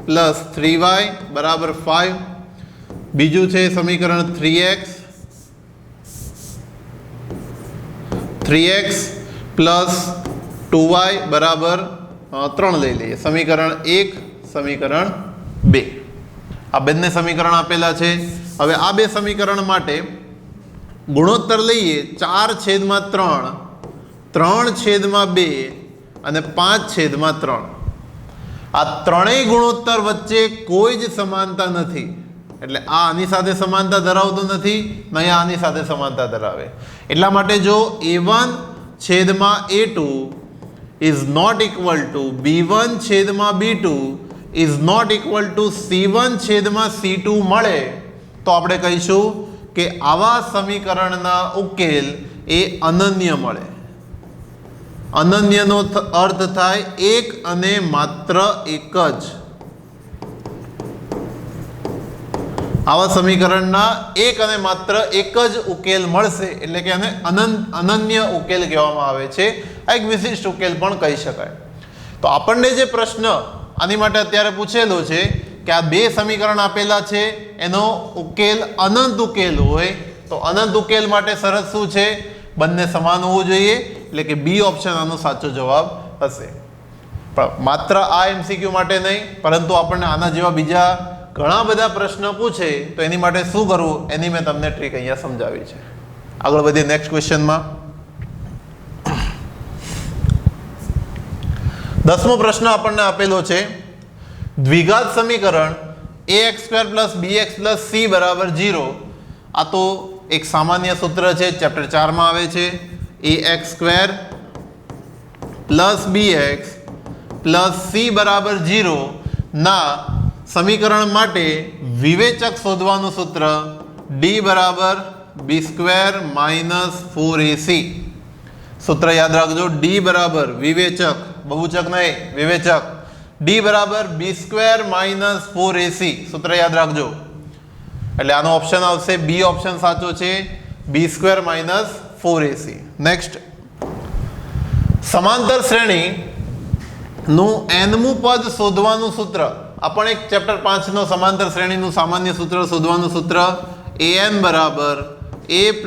S1: પ્લસ 3y બરાબર 5, બીજું છે સમીકરણ 3x પ્લસ 2y બરાબર 3 લઈ લઈએ. સમીકરણ 1, સમીકરણ 2, આ બંને સમીકરણ આપેલા છે. હવે આ બે સમીકરણ માટે ગુણોત્તર લઈએ 4/3, 3/2 અને 5/3. આ ત્રણેય ગુણોત્તર વચ્ચે કોઈ જ સમાનતા નથી, એટલે આ આની સાથે સમાનતા ધરાવતું નથી, નહીં આની સાથે સમાનતા ધરાવે. એટલા માટે જો a1/a2 is not equal to b1/b2 is not equal to c1/c2 મળે તો આપણે કહીશું કે આવા સમીકરણના ઉકેલ એ અનન્ય મળે. અનન્યનો અર્થ થાય એક અને માત્ર એક જ. આવા સમીકરણના એક અને માત્ર એક જ ઉકેલ મળશે, એટલે કે આને અનન્ય ઉકેલ કહેવામાં આવે છે. આ એક વિશિષ્ટ ઉકેલ પણ કહી શકાય. તો આપણને જે પ્રશ્ન આની માટે અત્યારે પૂછેલો છે કે આ બે સમીકરણ આપેલા છે, એનો ઉકેલ અનંત ઉકેલ હોય તો અનંત ઉકેલ માટે શરત શું છે? બંને સમાન હોવું જોઈએ, એટલે કે બી ઓપ્શન આનો સાચો જવાબ હશે. પણ માત્ર આ એમસીક્યુ માટે નહીં, પરંતુ આપણને આના જેવા બીજા ઘણા બધા પ્રશ્ન પૂછે તો એની માટે શું કરવું એની મેં તમને ટ્રીક અહીંયા સમજાવી છે. આગળ વધીએ નેક્સ્ટ ક્વેશ્ચનમાં. 10મો પ્રશ્ન આપણને આપેલો છે દ્વિઘાત સમીકરણ ax² + bx + c બરાબર 0. આ તો એક સામાન્ય સૂત્ર છે, ચેપ્ટર 4માં આવે છે. ax² + bx + c બરાબર 0 ના સમીકરણ માટે વિવેચક શોધવાનું સૂત્ર d બરાબર b² - 4ac. સૂત્ર યાદ રાખજો, d બરાબર વિવેચક, બહુચક નહીં, વિવેચક. d બરાબર b² - 4ac. સૂત્ર યાદ રાખજો. એટલે આનો ઓપ્શન આવશે બી ઓપ્શન સાચો છે, b² - 4ac. નેક્સ્ટ, સમાંતર શ્રેણી નું nમું પદ શોધવાનું સૂત્ર. આ પણ એક ચેપ્ટર 5 નો સમાંતર શ્રેણીનું સામાન્ય સૂત્ર શોધવાનું સૂત્ર an બરાબર a +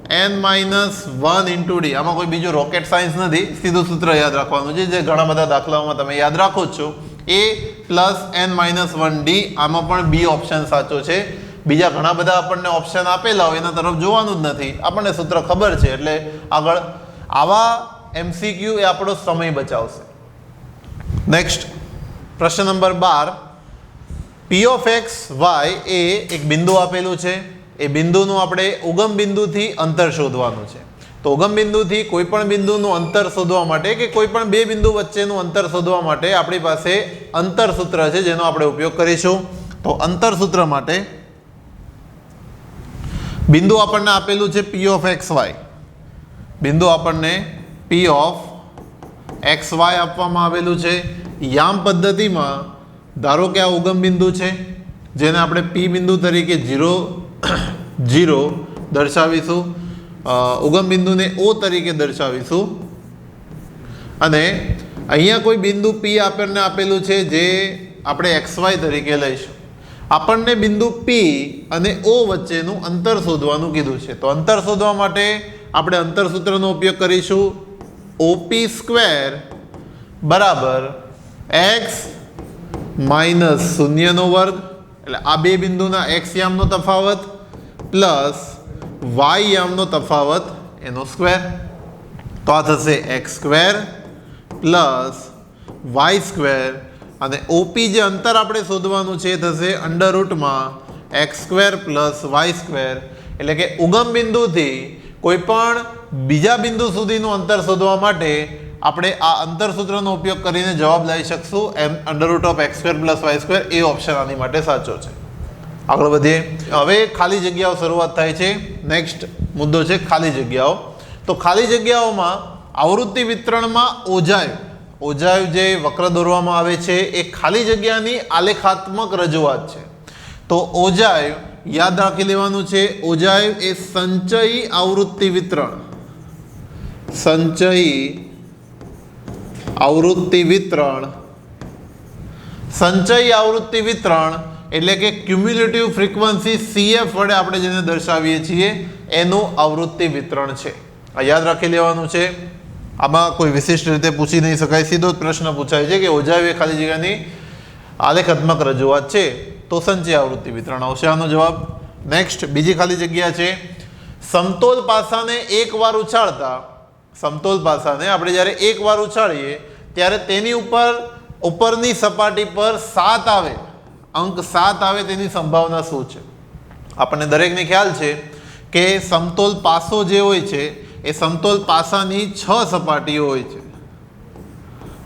S1: n - 1 × d. આમાં કોઈ બીજું રોકેટ સાયન્સ નથી, સીધું સૂત્ર યાદ રાખવાનું છે, જે ઘણા બધા દાખલાઓમાં તમે યાદ રાખો જ છો. a + n - 1d. આમાં પણ બી ઓપ્શન સાચો છે. બીજા ઘણા બધા આપણને ઓપ્શન આપેલા હોય એના તરફ જોવાનું જ નથી, આપણને સૂત્ર ખબર છે. એટલે આગળ આવા એમસીક્યુ એ આપણો સમય બચાવશે. નેક્સ્ટ, પ્રશ્ન number 12. p of x y એ એક બિંદુ આપેલું છે. એ બિંદુનું આપણે ઉગમ બિંદુથી અંતર શોધવાનું છે. તો ઉગમ બિંદુથી કોઈ પણ બિંદુનું અંતર શોધવા માટે કે કોઈ પણ બે બિંદુ વચ્ચેનું અંતર શોધવા માટે આપણી પાસે અંતર સૂત્ર છે, જેનો આપણે ઉપયોગ કરીશું. તો અંતર સૂત્ર માટે બિંદુ આપણને આપેલું છે p of x y. બિંદુ આપણને p of x y આપવામાં આવેલું છે. યામ પદ્ધતિમાં ધારો કે આ ઉગમ બિંદુ છે, જેને આપણે p બિંદુ તરીકે 0 દર્શાવીશું. ઉગમ બિંદુને o તરીકે દર્શાવીશું. અને અહીંયા કોઈ બિંદુ p આપણને આપેલું છે, જે આપણે xy તરીકે લઈશું. આપણને બિંદુ p અને o વચ્ચેનું અંતર શોધવાનું કીધું છે. તો અંતર શોધવા માટે આપણે અંતર સૂત્રનો ઉપયોગ કરીશું. op² બરાબર x - 0² એટલે આ બે બિંદુના x યામનો તફાવત પ્લસ y યામનો તફાવત એનો સ્ક્વેર. તો આ થશે x² પ્લસ y² અને OP જે અંતર આપણે શોધવાનું છે એ થશે √x² + y². એટલે કે ઉગમ બિંદુથી કોઈ પણ બીજા બિંદુ સુધીનું અંતર શોધવા માટે આપણે આ અંતર સૂત્રનો ઉપયોગ કરીને જવાબ લઈ શકશું m√(x²+ y²) એ ઓપ્શન આની માટે સાચો છે. આગળ વધીએ. હવે ખાલી જગ્યાઓ શરૂઆત થાય છે. નેક્સ્ટ મુદ્દો છે ખાલી જગ્યાઓ. તો ખાલી જગ્યાઓમાં આવૃત્તિ વિતરણમાં ઓજાયું જે વક્ર દોરવામાં આવે છે એ ખાલી જગ્યાની આલેખાત્મક રજૂઆત છે. તો ઓજાયું યાદ રાખી લેવાનું છે. ઓજાયું એ સંચયી આવૃત્તિ વિતરણ, સંચયી આવૃત્તિ વિતરણ એટલે કે ક્યુમ્યુલેટિવ ફ્રીક્વન્સી CF વડે આપણે જેને દર્શાવીએ છીએ એનું આવૃત્તિ વિતરણ છે. આ યાદ રાખી લેવાનું છે. આમાં કોઈ વિશિષ્ટ રીતે પૂછી નહીં શકાય, સીધો જ પ્રશ્ન પૂછાય છે કે ઓજાયું એ ખાલી જગ્યાની આલેખાત્મક રજૂઆત છે તો સંચય આવૃત્તિ વિતરણ આવશે આનો જવાબ. નેક્સ્ટ બીજી ખાલી જગ્યા છે સમતોલ પાસાને એકવાર ઉછાળતા. સમતોલ પાસાને આપણે જ્યારે એકવાર ઉછાળીએ ત્યારે તેની ઉપરની સપાટી પર 7 આવે, અંક 7 આવે તેની સંભાવના શું છે? આપણને દરેકને ખ્યાલ છે કે સમતોલ પાસો જે હોય છે એ સમતોલ પાસાની 6 સપાટીઓ હોય છે.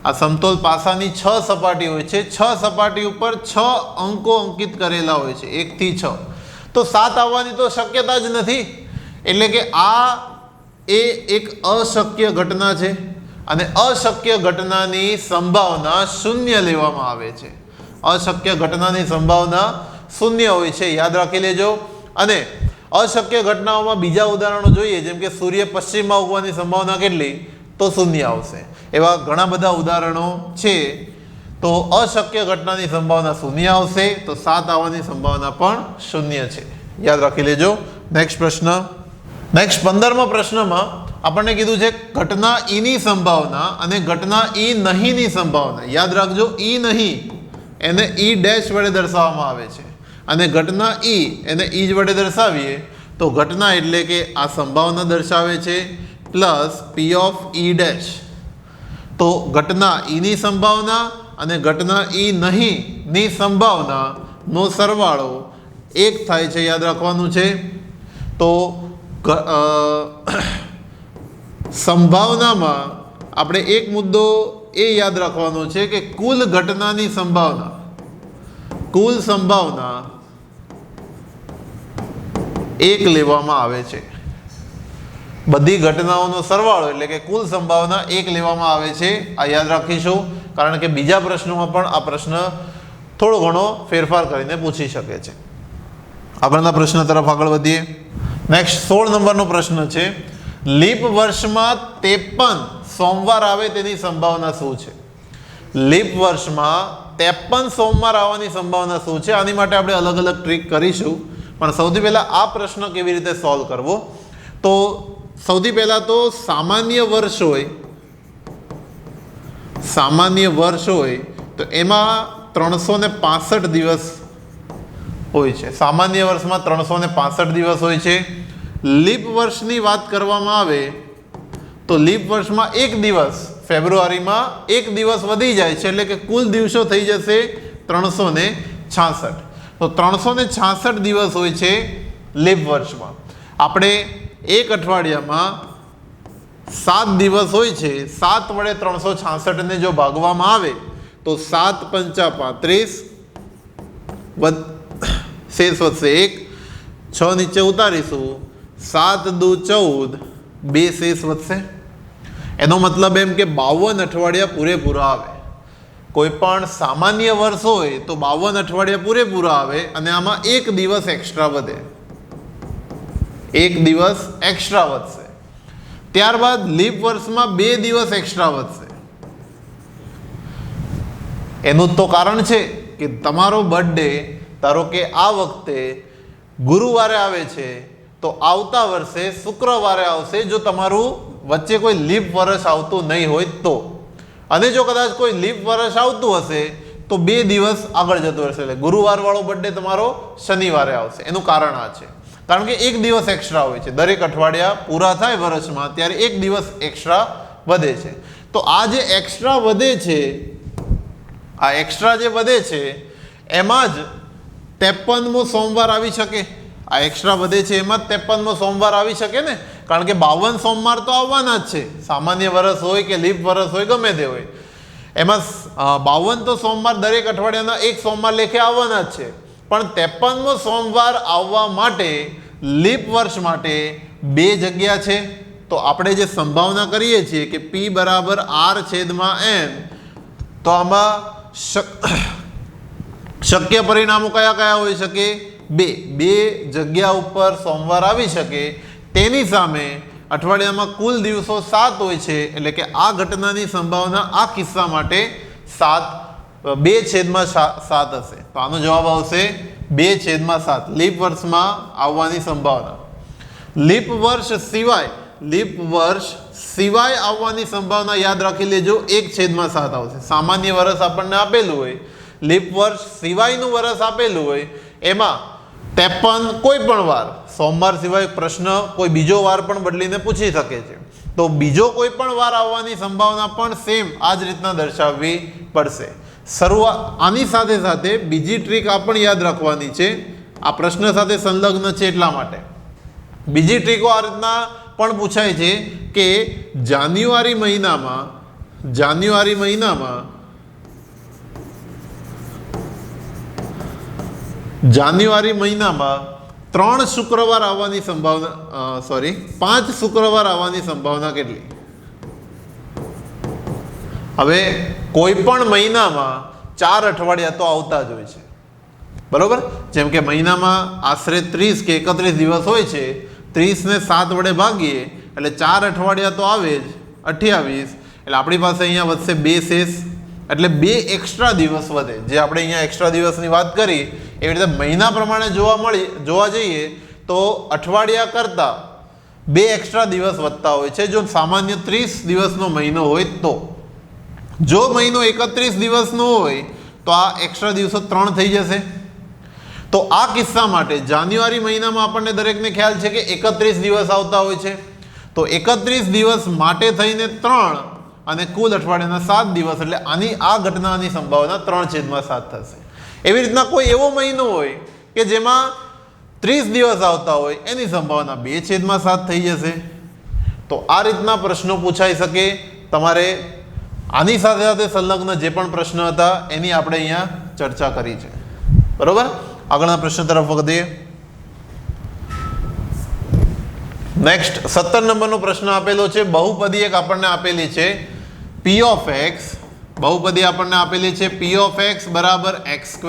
S1: આ સમતોલ પાસાની 6 સપાટી હોય છે. 6 સપાટી ઉપર 6 અંકો અંકિત કરેલા હોય છે, 1 થી 6. તો 7 આવવાની તો શક્યતા જ નથી. એટલે કે આ એ એક અશક્ય ઘટના છે અને અશક્ય ઘટનાની સંભાવના 0 લેવામાં આવે છે. અશક્ય ઘટનાની સંભાવના 0 હોય છે, યાદ રાખી લેજો. અને અશક્ય ઘટનાઓમાં બીજા ઉદાહરણો જોઈએ, જેમ કે સૂર્ય પશ્ચિમમાં ઉગવાની સંભાવના કેટલી? તો 0 આવશે. એવા ઘણા બધા ઉદાહરણો છે. તો અશક્ય ઘટનાની સંભાવના 0 આવશે, તો 7 આવવાની સંભાવના પણ 0 છે, યાદ રાખી લેજો. નેક્સ્ટ પ્રશ્ન. નેક્સ્ટ 15મા પ્રશ્નમાં આપણને કીધું છે ઘટના ઈની સંભાવના અને ઘટના ઈ નહીંની સંભાવના. યાદ રાખજો, ઈ નહીં એને ઈ ડેશ વડે દર્શાવવામાં આવે છે અને ઘટના ઈ એને ઈ જ વડે દર્શાવીએ તો ઘટના એટલે કે આ સંભાવના દર્શાવે છે plus P of E dash. તો ઘટના ઈની સંભાવના અને ઘટના ઈ નહીંની સંભાવનાનો સરવાળો 1 થાય છે, યાદ રાખવાનું છે. તો સંભાવનામાં આપણે એક મુદ્દો એ યાદ રાખવાનો છે કે કુલ ઘટનાની સંભાવના, કુલ સંભાવના 1 લેવામાં આવે છે. બધી ઘટનાઓનો સરવાળો એટલે કે કુલ સંભાવના 1 લેવામાં આવે છે. આ યાદ રાખીશું, કારણ કે બીજા પ્રશ્નોમાં પણ આ પ્રશ્ન થોડો ઘણો ફેરફાર કરીને પૂછી શકે છે. આગળના પ્રશ્ન તરફ આગળ વધીએ. નેક્સ્ટ 16 નંબરનો પ્રશ્ન છે લીપ વર્ષમાં 53 સોમવાર આવે તેની સંભાવના શું છે? લીપ વર્ષમાં 53 સોમવાર આવવાની સંભાવના શું છે? આની માટે આપણે અલગ અલગ ટ્રીક કરીશું, પણ સૌથી પહેલાં આ પ્રશ્ન કેવી રીતે સોલ્વ કરવો? તો સૌથી પહેલાં તો સામાન્ય વર્ષ હોય તો એમાં 365 દિવસ હોય છે. સામાન્ય વર્ષમાં 365 દિવસ હોય છે. લીપ વર્ષની વાત કરવામાં આવે તો લીપ વર્ષમાં 1 દિવસ, ફેબ્રુઆરીમાં 1 દિવસ વધી જાય છે, એટલે કે કુલ દિવસો થઈ જશે 366. તો 366 દિવસ હોય છે લીપ વર્ષમાં. આપણે એક અઠવાડિયામાં 7 દિવસ હોય છે, 7 વડે 366ને જો ભાગવામાં આવે તો 7 પંચા 35, શેષ વધશે 1, 6 નીચે ઉતારીશું, 7 દુ 14, 2 શેષ વધશે. એનો મતલબ એમ કે 52 અઠવાડિયા પૂરેપૂરા આવે. કોઈ પણ સામાન્ય વર્ષ હોય તો 52 અઠવાડિયા પૂરેપૂરા આવે અને આમાં 1 દિવસ એક્સ્ટ્રા વધે, 1 દિવસ એક્સ્ટ્રા વધશે. ત્યારબાદ લીપ વર્ષમાં 2 દિવસ એક્સ્ટ્રા વધશે. એનું તો કારણ છે કે તમારો બર્થડે ધારો કે આ વખતે ગુરુવારે આવે છે તો આવતા વર્ષે શુક્રવારે આવશે, જો તમારું વચ્ચે કોઈ લીપ વર્ષ આવતું નહીં હોય તો. અને જો કદાચ કોઈ લીપ વર્ષ આવતું હશે તો 2 દિવસ આગળ જતું રહેશે, એટલે ગુરુવારવાળો બર્થડે તમારો શનિવારે આવશે. એનું કારણ આ છે, કારણ કે 1 દિવસ એક્સ્ટ્રા હોય છે. દરેક અઠવાડિયા પૂરા થાય વર્ષમાં ત્યારે 1 દિવસ એક્સ્ટ્રા વધે છે. તો આ જે એક્સ્ટ્રા વધે છે, આ એક્સ્ટ્રા જે વધે છે એમાં જ 53મો સોમવાર આવી શકે. આ એક્સ્ટ્રા વધે છે એમાં 53મો સોમવાર આવી શકે ને, કારણ કે 52 સોમવાર તો આવવાના જ છે, સામાન્ય વર્ષ હોય કે લીપ વર્ષ હોય, ગમે તે હોય, એમાં 52 તો સોમવાર દરેક અઠવાડિયાના એક સોમવાર લેખે આવવાના જ છે. પણ 53મો સોમવાર આવવા માટે લીપ વર્ષ માટે 2 જગ્યા છે. તો આપણે જે સંભાવના કરીએ છીએ કે P બરાબર R/n, તો આમાં શક્ય પરિણામો કયા કયા હોઈ શકે? 2 જગ્યા ઉપર સોમવાર આવી શકે. તેની સામે અઠવાડિયામાં કુલ દિવસો 7 હોય છે, એટલે કે આ ઘટનાની સંભાવના આ કિસ્સા માટે 2/7 હશે. તો આનો જવાબ આવશે 2/7, લીપ વર્ષમાં આવવાની સંભાવના. લીપ વર્ષ સિવાય આવવાની સંભાવના યાદ રાખી લેજો, 1/7 આવશે. સામાન્ય વર્ષ આપણને આપેલું હોય, લીપ વર્ષ સિવાયનું વર્ષ આપેલું હોય, એમાં 53 કોઈ પણ વાર, સોમવાર સિવાય પ્રશ્ન કોઈ બીજો વાર પણ બદલીને પૂછી શકે છે. તો બીજો કોઈ પણ વાર આવવાની સંભાવના પણ સેમ આ જ રીતના દર્શાવવી પડશે. આની સાથે સાથે બીજી ટ્રીક આ પણ યાદ રાખવાની છે, આ પ્રશ્ન સાથે સંલગ્ન છે એટલા માટે. બીજી ટ્રીકો આ રીતના પણ પૂછાય છે કે જાન્યુઆરી મહિનામાં 3 શુક્રવાર આવવાની સંભાવના 5 શુક્રવાર આવવાની સંભાવના કેટલી? હવે કોઈ પણ મહિનામાં 4 અઠવાડિયા તો આવતા જ હોય છે, બરોબર? જેમ કે મહિનામાં આશરે 30 કે 31 દિવસ હોય છે, 30 ને 7 વડે ભાગીએ એટલે 4 અઠવાડિયા તો આવે જ, 28. એટલે આપણી પાસે અહીંયા વધશે 2 શેષ, એટલે 2 એક્સ્ટ્રા દિવસ વધે. જે આપણે અહીંયા એક્સ્ટ્રા દિવસની વાત કરી એવી રીતે મહિના પ્રમાણે જોવા જઈએ તો અઠવાડિયા કરતાં 2 એક્સ્ટ્રા દિવસ વધતા હોય છે, જો સામાન્ય 30 દિવસનો મહિનો હોય તો. જો મહિનો 31 દિવસનો હોય તો આ એક્સ્ટ્રા દિવસો 3 થઈ જશે. તો આ કિસ્સા માટે જાન્યુઆરી મહિનામાં આપણને દરેકને ખ્યાલ છે કે 31 દિવસ આવતા હોય છે. તો 31 દિવસ માટે થઈને 3 અને કુલ અઠવાડિયાના 7 દિવસ, એટલે આ ઘટનાની સંભાવના 3/7 થશે. એવી રીતના કોઈ એવો મહિનો હોય કે જેમાં 30 દિવસ આવતા હોય, એની સંભાવના 2/7 થઈ જશે. તો આ રીતના પ્રશ્નો પૂછાઈ શકે. તમારે આની સાથે સાથે સંલગ્ન જે પણ પ્રશ્ન હતા એની આપણે અહીંયા ચર્ચા કરી છે, બરોબર? આગળના પ્રશ્ન તરફ વધીએ. નેક્સ્ટ 17 નંબરનો પ્રશ્ન આપેલો છે. બહુપદી એક આપણને આપેલી છે P of x, બહુપદી આપણને આપેલી છે P of x બરાબર x²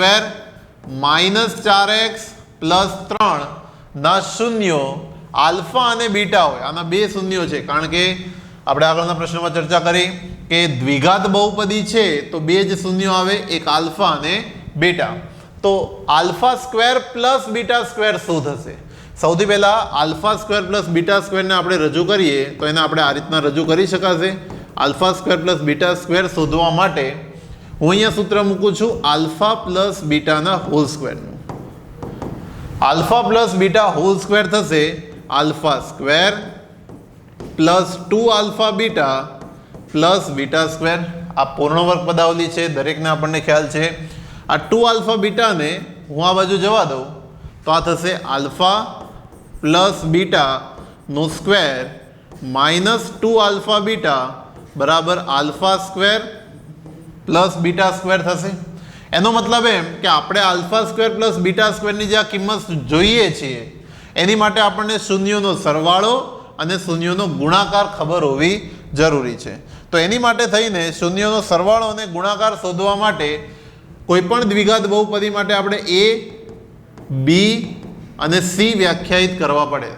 S1: માઇનસ 4x પ્લસ 3 ના શૂન્યો આલ્ફા અને બીટા હોય. આના 2 શૂન્યો છે, કારણ કે આપણે આગળના પ્રશ્નમાં ચર્ચા કરી કે દ્વિઘાત બહુપદી છે તો 2 જ શૂન્યો આવે, એક આલ્ફા અને બીટા. તો alpha square plus beta square શું થશે? સૌથી પહેલા આલ્ફા સ્ક્વેર પ્લસ બીટા સ્ક્વેરને આપણે રજૂ કરીએ તો એને આપણે આ રીતના રજૂ કરી શકાશે. Alpha square plus beta square શોધવા માટે હું અહીંયા સૂત્ર મૂકું છું આલ્ફા પ્લસ બીટાના હોલ સ્ક્વેરનું. Alpha plus beta whole square થશે alpha square plus 2 alpha beta plus beta square. આ પૂર્ણ વર્ગ પદાવલી છે, દરેકને આપણને ખ્યાલ છે. આ 2 આલ્ફા બીટાને હું આ બાજુ જવા દઉં તો આ થશે આલ્ફા પ્લસ બીટાનો સ્ક્વેર માઇનસ 2 આલ્ફા બીટા બરાબર alpha square plus beta square થશે. એનો મતલબ એમ કે આપણે આલ્ફા સ્ક્વેર પ્લસ બીટા સ્ક્વેરની જે આ કિંમત જોઈએ છીએ એની માટે આપણને શૂન્યોનો સરવાળો અને શૂન્યોનો ગુણાકાર ખબર હોવી જરૂરી છે. તો એની માટે થઈને શૂન્યોનો સરવાળો અને ગુણાકાર શોધવા માટે કોઈ પણ દ્વિઘાત બહુપદી માટે આપણે a, b અને c વ્યાખ્યાયિત કરવા પડે.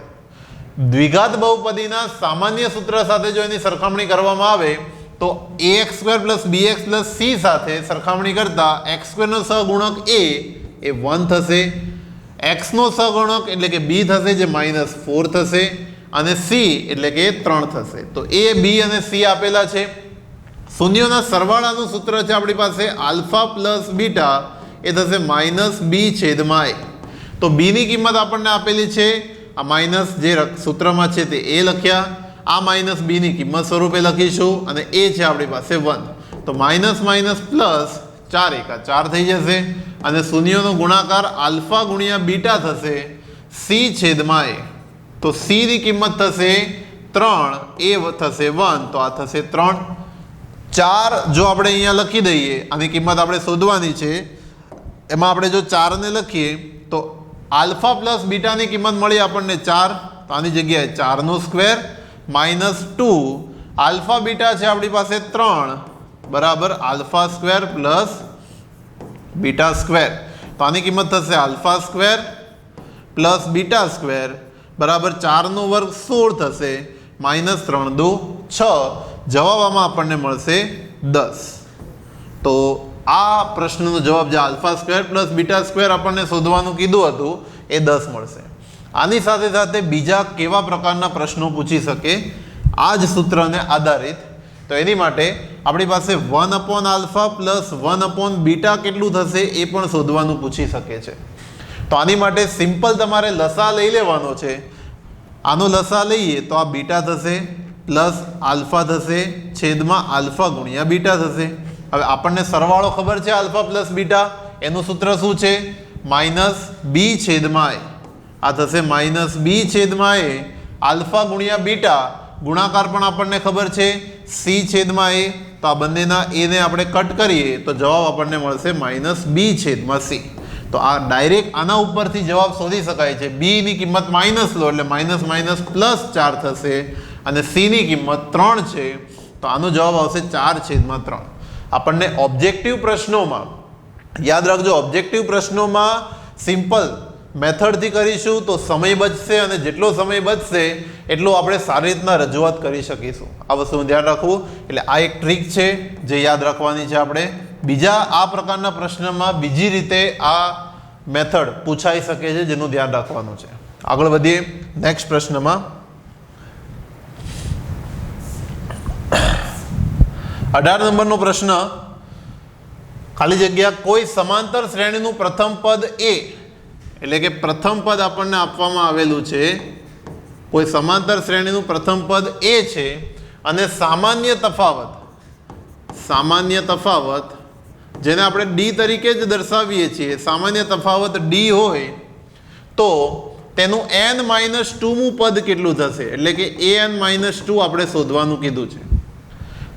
S1: દ્વિઘાત બહુપદીના સામાન્ય સૂત્ર સાથે જો એની સરખામણી કરવામાં આવે તો ax² + bx + c સાથે સરખામણી કરતા x² નો સહગુણક a એ 1 થશે, x નો સહગુણક એટલે કે b થશે જે -4 થશે અને c એટલે કે 3 થશે. તો a, b અને c આપેલા છે. શૂન્યોના સરવાળાનું સૂત્ર છે આપણી પાસે આલ્ફા પ્લસ બીટા એ થશે -b/a. તો b ની કિંમત આપણને આપેલી છે, આ માઇનસ જે સૂત્રમાં છે તે a લખ્યા, આ માઇનસ b ની કિંમત સ્વરૂપે લખીશું અને a છે આપણી પાસે 1. તો માઇનસ માઇનસ પ્લસ 4 × 4 થઈ જશે અને શૂન્યોનો ગુણાકાર આલ્ફા ગુણ્યા બીટા થશે c/a. તો સી ની કિંમત થશે 3, એ થશે 1, તો આ થશે 3. 4 જો આપણે અહીંયા લખી દઈએ, આની કિંમત આપણે શોધવાની છે, એમાં આપણે જો 4 ને લખીએ તો આલ્ફા પ્લસ બીટાની કિંમત મળી આપણને 4, તો આની જગ્યાએ 4 નો સ્ક્વેર -2 આલ્ફા બીટા છે આપણી પાસે 3 બરાબર alpha square plus beta square, તો આની કિંમત થશે alpha square plus beta square બરાબર 4 નો વર્ગ 16 થશે -3 દો 6, જવાબ આમાં આપણને મળશે 10. તો આ પ્રશ્નનો જવાબ જે alpha square plus beta square આપણને શોધવાનું કીધું હતું એ 10 મળશે. આની સાથે સાથે બીજા કેવા પ્રકારના પ્રશ્નો પૂછી શકે આ જ સૂત્રને આધારિત, તો એની માટે આપણી પાસે 1/α પ્લસ 1/β કેટલું થશે એ પણ શોધવાનું પૂછી શકે છે. તો આની માટે સિમ્પલ તમારે લસા લઈ લેવાનો છે. આનો લસા લઈએ તો આ બીટા થશે પ્લસ આલ્ફા થશે છેદમાં આલ્ફા ગુણ્યા બીટા થશે. હવે આપણને સરવાળો ખબર છે આલ્ફા પ્લસ બીટા, એનું સૂત્ર શું છે? -b છેદમાં a. આ થશે -b છેદમાં a આલ્ફા ગુણ્યા બીટા, ગુણાકાર પણ આપણને ખબર છે c છેદમાં a, તો આ બંનેના a ને આપણે કટ કરીએ તો જવાબ આપણને મળશે -b છેદમાં c. તો આ ડાયરેક્ટ આના ઉપરથી જવાબ શોધી શકાય છે. b ની કિંમત માઇનસ લો એટલે -+4 થશે અને c ની કિંમત 3 છે, તો આનો જવાબ આવશે 4/3. આપણને ઓબ્જેક્ટિવ પ્રશ્નોમાં યાદ રાખજો, ઓબ્જેક્ટિવ પ્રશ્નોમાં સિમ્પલ મેથડથી કરીશું તો સમય બચશે અને જેટલો સમય બચશે એટલો આપણે સારી રીતના રજૂઆત કરી શકીશું. આ વસ્તુનું ધ્યાન રાખવું. એટલે આ એક ટ્રીક છે જે યાદ રાખવાની છે આપણે. બીજા આ પ્રકારના પ્રશ્નમાં બીજી રીતે આ મેથડ પૂછાઈ શકે છે જેનું ધ્યાન રાખવાનું છે. આગળ વધીએ નેક્સ્ટ પ્રશ્નમાં. 18 નંબરનો પ્રશ્ન, ખાલી જગ્યા કોઈ સમાંતર શ્રેણીનું પ્રથમ પદ a, એટલે કે પ્રથમ પદ આપણને આપવામાં આવેલું છે, કોઈ સમાંતર શ્રેણીનું પ્રથમ પદ a છે અને સામાન્ય તફાવત જેને આપણે d તરીકે જ દર્શાવીએ છીએ, સામાન્ય તફાવત d હોય તો તેનું n-2મું પદ કેટલું થશે? એટલે કે an-2 આપણે શોધવાનું કીધું છે.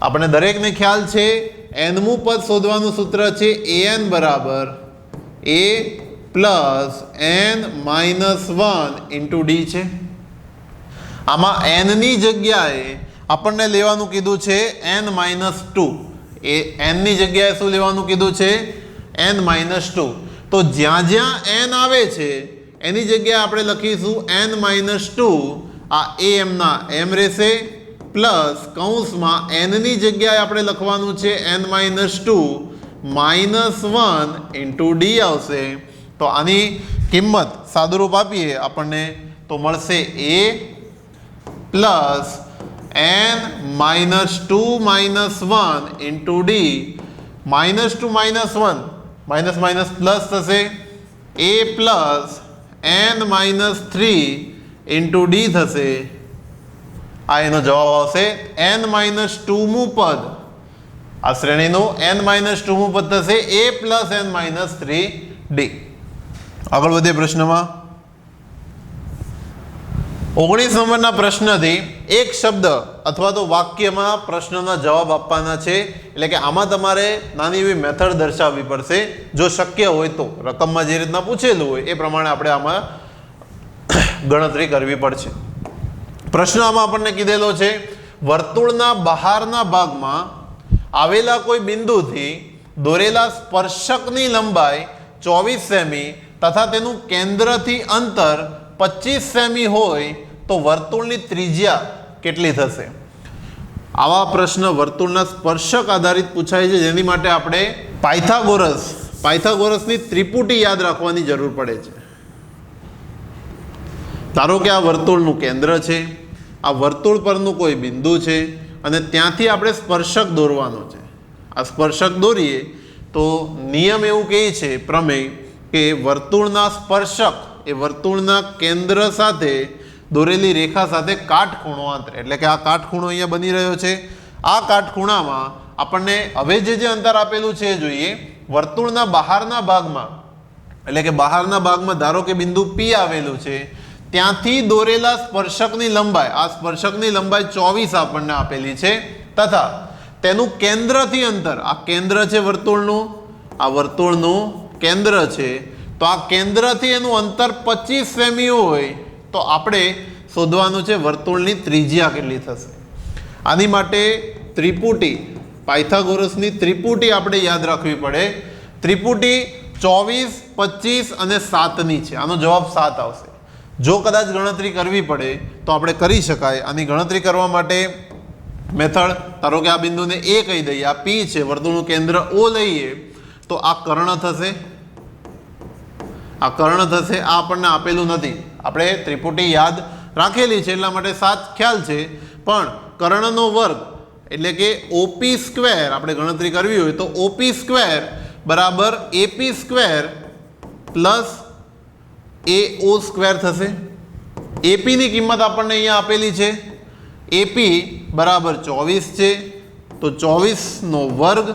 S1: આપણે દરેકને ખ્યાલ છે nમું પદ શોધવાનું સૂત્ર છે an બરાબર a plus n-1 into d છે. આમાં n ની જગ્યાએ આપણને લેવાનું કીધું છે n-2. એ n ની જગ્યાએ શું લેવાનું કીધું છે? n-2. તો જ્યાં જ્યાં n આવે છે એની જગ્યાએ આપણે લખીશું n-2. આ am ના m રહેશે પ્લસ કૌંસમાં n ની જગ્યાએ આપણે લખવાનું છે n-2 -1 ઇન્ટુ d આવશે. તો આની કિંમત સાદુરૂપ આપીએ આપણને તો મળશે a plus n-2 -1 into d, -2 -1 minus minus plus થશે, a plus n-3 into d થશે. આ એનો જવાબ આવશે n-2મું પદ, આ શ્રેણીનું n-2મું પદ થશે a પ્લસ n-3d. આગળ વધીએ પ્રશ્નમાં. 19 નંબરના પ્રશ્નથી એક શબ્દ અથવા તો વાક્યમાં પ્રશ્નના જવાબ આપવાના છે. એટલે કે આમાં તમારે નાની એવી મેથડ દર્શાવવી પડશે જો શક્ય હોય તો. રકમમાં જે રીતના પૂછેલું હોય એ પ્રમાણે આપણે આમાં ગણતરી કરવી પડશે. પ્રશ્ન આમાં આપણને કીધેલો છે વર્તુળના બહારના ભાગમાં આવેલા કોઈ બિંદુથી દોરેલા સ્પર્શકની લંબાઈ 24 સેમી તથા તેનું કેન્દ્રથી અંતર 25 સેમી હોય તો વર્તુળની ત્રિજ્યા કેટલી થશે? આવા પ્રશ્ન વર્તુળના સ્પર્શક આધારિત પૂછાય છે, જેની માટે આપણે પાયથાગોરસની ત્રિપુટી યાદ રાખવાની જરૂર પડે છે. ધારો કે આ વર્તુળનું કેન્દ્ર છે, આ વર્તુળ પરનું કોઈ બિંદુ છે અને ત્યાંથી આપણે સ્પર્શક દોરવાનો છે. આ સ્પર્શક દોરીએ તો નિયમ એવું કહે છે પ્રમેય કે વર્તુળના સ્પર્શક એ વર્તુળના કેન્દ્ર સાથે દોરેલી રેખા સાથે કાટખૂણો આંતરે. એટલે કે આ કાટખૂણો અહીંયા બની રહ્યો છે. આ કાટખૂણામાં આપણને હવે જે અંતર આપેલું છે એ જોઈએ. વર્તુળના બહારના ભાગમાં એટલે કે બહારના ભાગમાં ધારો કે બિંદુ P આવેલું છે, ત્યાંથી દોરેલા સ્પર્શકની લંબાઈ, આ સ્પર્શકની લંબાઈ 24 આપણને આપેલી છે, તથા તેનું કેન્દ્રથી અંતર, આ કેન્દ્ર છે વર્તુળનું, આ વર્તુળનું કેન્દ્ર છે, તો આ કેન્દ્રથી એનું અંતર 25 સેમી હોય તો આપણે શોધવાનું છે વર્તુળની ત્રિજ્યા કેટલી થશે. આની માટે ત્રિપુટી, પાયથાગોરસની ત્રિપુટી આપણે યાદ રાખવી પડે. ત્રિપુટી 24, 25 અને 7ની છે. આનો જવાબ 7 આવશે. જો કદાચ ગણતરી કરવી પડે તો આપણે કરી શકાય. આની ગણતરી કરવા માટે મેથડ, ધારો કે આ બિંદુને એ કહી દઈએ, આ પી છે, વર્તુળનું કેન્દ્ર ઓ લઈએ તો આ કર્ણ થશે, આ કર્ણ થશે. આ આપણને આપેલું નથી, આપણે ત્રિપુટી યાદ રાખેલી છે એટલા માટે 7 ખ્યાલ છે, પણ કર્ણનો વર્ગ એટલે કે ઓપી સ્ક્વેર આપણે ગણતરી કરવી હોય તો ઓપી સ્ક્વેર બરાબર એપી સ્ક્વેર પ્લસ એઓ સ્ક્વેર થશે. એપીની કિંમત આપણને અહીંયા આપેલી છે, એપી બરાબર 24 છે, તો 24નો વર્ગ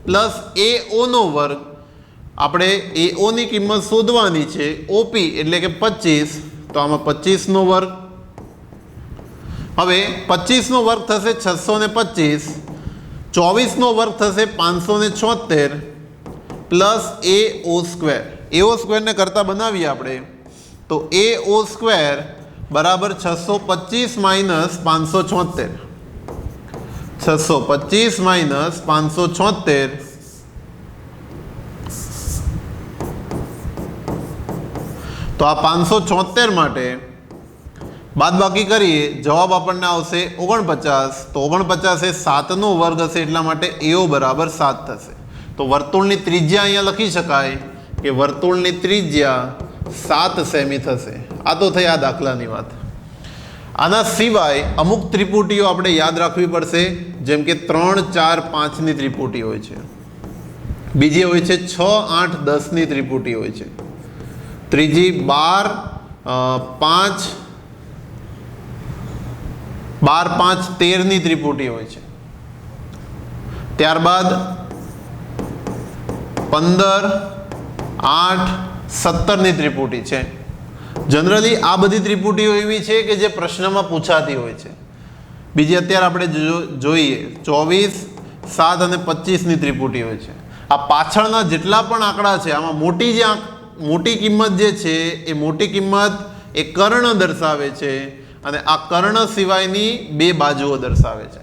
S1: પ્લસ એઓનો વર્ગ. આપણે એઓની કિંમત શોધવાની છે, ઓપી એટલે કે 25, તો આમાં 25નો વર્ગ. હવે 25નો વર્ગ થશે 625, 24નો વર્ગ થશે 576 પ્લસ એઓ સ્ક્વેર. એઓ સ્ક્વેરને કરતાં બનાવીએ આપણે તો એઓ સ્ક્વેર બરાબર 625 માઇનસ 576, 625 માઇનસ 576, તો આ 576 માટે બાદબાકી કરીએ, જવાબ આપણને આવશે 49. તો 49 એ 7નો વર્ગ હશે એટલા માટે એઓ બરાબર 7 થશે. તો વર્તુળની ત્રિજ્યા અહીંયા લખી શકાય કે વર્તુળની ત્રિજ્યા 7 સેમી થશે. આ તો થઈ આ દાખલાની વાત. આના સિવાય અમુક ત્રિપુટીઓ આપણે યાદ રાખવી પડશે, જેમ કે 3, 4, 5ની ત્રિપુટી હોય છે, બીજી હોય છે 6, 8, 10ની ત્રિપુટી હોય છે, ત્રીજી 12, 5, 5, 13ની ત્રિપુટી હોય છે, ત્યારબાદ 15, 8, 17ની ત્રિપુટી છે. જનરલી આ બધી ત્રિપુટીઓ એવી છે કે જે પ્રશ્નમાં પૂછાતી હોય છે. બીજી અત્યારે આપણે જોઈએ 24, 7 અને 25ની ત્રિપુટી હોય છે. આ પાછળના જેટલા પણ આંકડા છે આમાં મોટી કિંમત જે છે એ મોટી કિંમત એ કર્ણ દર્શાવે છે અને આ કર્ણ સિવાયની 2 બાજુઓ દર્શાવે છે.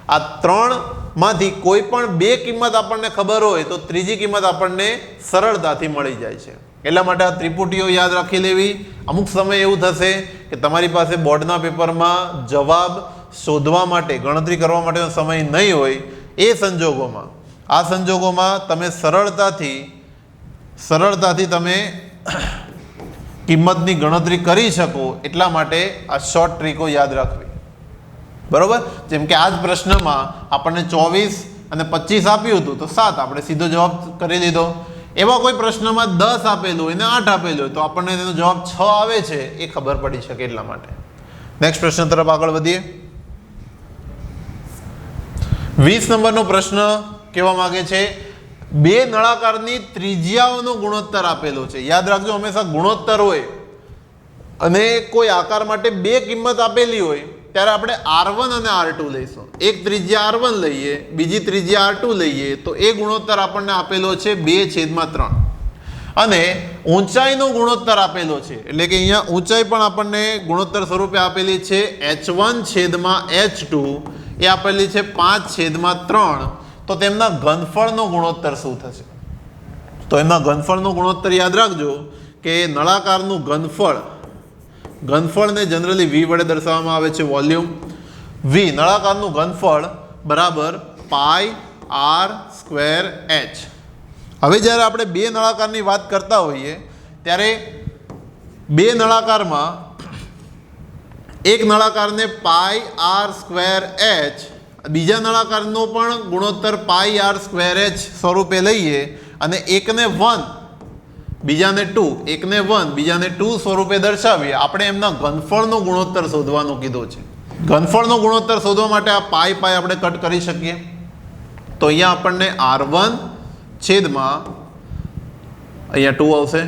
S1: આ 3માંથી કોઈ પણ 2 કિંમત આપણને ખબર હોય તો ત્રીજી કિંમત આપણને સરળતાથી મળી જાય છે. એટલા માટે આ ત્રિપુટીઓ યાદ રાખી લેવી. અમુક સમય એવું થશે કે તમારી પાસે બોર્ડના પેપરમાં જવાબ શોધવા માટે, ગણતરી કરવા માટેનો સમય નહીં હોય. એ સંજોગોમાં તમે સરળતાથી તમે કિંમતની ગણતરી કરી શકો. એટલા માટે આ શોર્ટ ટ્રીકો યાદ રાખવી, બરોબર. જેમ કે આ જ પ્રશ્નમાં આપણને 24 અને 25 આપ્યું હતું તો 7 આપણે સીધો જવાબ કરી દીધો. એવા કોઈ પ્રશ્નમાં 10 આપેલું હોય ને 8 આપેલું હોય તો આપણને તેનો જવાબ 6 આવે છે એ ખબર પડી શકે. એટલા માટે નેક્સ્ટ પ્રશ્ન તરફ આગળ વધીએ. 20 નંબરનો પ્રશ્ન કહેવા માંગે છે, 2 નળાકારની ત્રિજ્યાઓનો ગુણોત્તર આપેલો છે. યાદ રાખજો, હંમેશા ગુણોત્તર હોય અને કોઈ આકાર માટે 2 કિંમત આપેલી હોય ત્યારે આપણે R1 અને R2 લઈશું. એક ત્રિજ્યા R1 લઈએ, બીજી ત્રિજ્યા R2 લઈએ તો એ ગુણોત્તર આપણને આપેલો છે 2/3. અને ઊંચાઈનો ગુણોત્તર આપેલો છે, એટલે કે અહીંયા ઊંચાઈ પણ આપણને ગુણોત્તર સ્વરૂપે આપેલી છે h1/h2, એ આપેલી છે 5/3. તો તેમના ઘનફળનો ગુણોત્તર શું થશે? તો એમના ઘનફળનો ગુણોત્તર યાદ રાખજો કે નળાકારનું ઘનફળને જનરલી V વડે દર્શાવવામાં આવે છે, વોલ્યુમ V. નળાકારનું ઘનફળ બરાબર πr²h. હવે જ્યારે આપણે 2 નળાકારની વાત કરતા હોઈએ ત્યારે 2 નળાકારમાં એક નળાકારને πr²h, બીજા નળાકારનો પણ ગુણોત્તર πr²h સ્વરૂપે લઈએ અને એકને 1 બીજાને 2, એકને 1 બીજાને 2 સ્વરૂપે દર્શાવીએ. આપણે એમના ઘનફળનો ગુણોત્તર શોધવાનું કીધું છે. ઘનફળનો ગુણોત્તર શોધવા માટે આ પાઈ આપણે કટ કરી શકીએ. તો અહીંયા આપણને R1 છેદમાં અહીંયા 2 આવશે,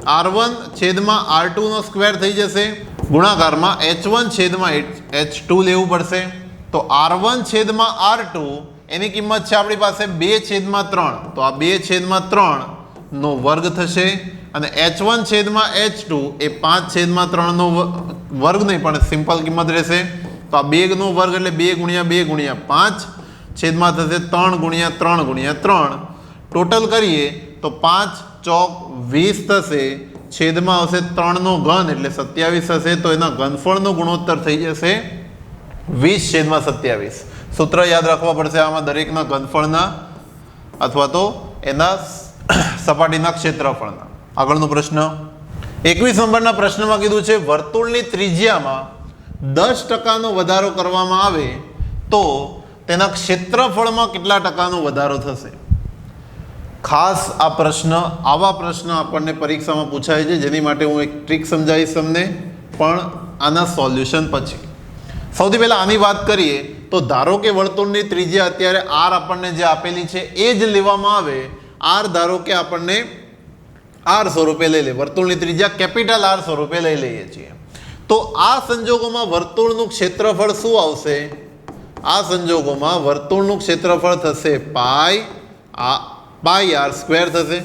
S1: R1 છેદમાં R2 નો સ્ક્વેર થઈ જશે, ગુણાકારમાં H1 છેદમાં H2 લેવું પડશે. તો R1 છેદમાં R2 એની કિંમત છે આપણી પાસે 2/3, તો આ 2/3 નો વર્ગ થશે. અને H1 છેદમાં H2 એ 5/3 નો વર્ગ નહીં પણ સિમ્પલ કિંમત રહેશે. તો આ 2 નો વર્ગ એટલે 2 ગુણ્યા 2 ગુણ્યા 5 છેદમાં થશે 3 ગુણ્યા 3 ગુણ્યા 3. ટોટલ કરીએ તો 5 ચોક 20 થશે, છેદમાં આવશે 3 નો ઘન એટલે 27 થશે. તો એના ઘનફળનો ગુણોત્તર થઈ જશે 20/27. સૂત્ર યાદ રાખવા પડશે આમાં દરેકના ઘનફળના અથવા તો એના સપાટીના ક્ષેત્રફળના. આગળનો પ્રશ્ન 21 નંબરના પ્રશ્નમાં કીધું છે વર્તુળની ત્રિજ્યામાં 10% વધારો કરવામાં આવે તો તેના ક્ષેત્રફળમાં કેટલા ટકાનો વધારો થશે. ખાસ આ પ્રશ્ન, આવા પ્રશ્ન આપણને પરીક્ષામાં પૂછાય છે, જેની માટે હું એક ટ્રીક સમજાવીશ તમને, પણ આના સોલ્યુશન પછી. સૌથી પહેલાં આની વાત કરીએ તો ધારો કે વર્તુળની ત્રિજ્યા અત્યારે R આપણને જે આપેલી છે એ જ લેવામાં આવે. R ધારો કે આપણને R સ્વરૂપે લઈ લે, વર્તુળની ત્રિજ્યા કેપિટલ R સ્વરૂપે લઈ લઈએ છીએ. તો આ સંજોગોમાં વર્તુળનું ક્ષેત્રફળ શું આવશે? આ સંજોગોમાં વર્તુળનું ક્ષેત્રફળ થશે પાઈ R સ્ક્વેર થશે.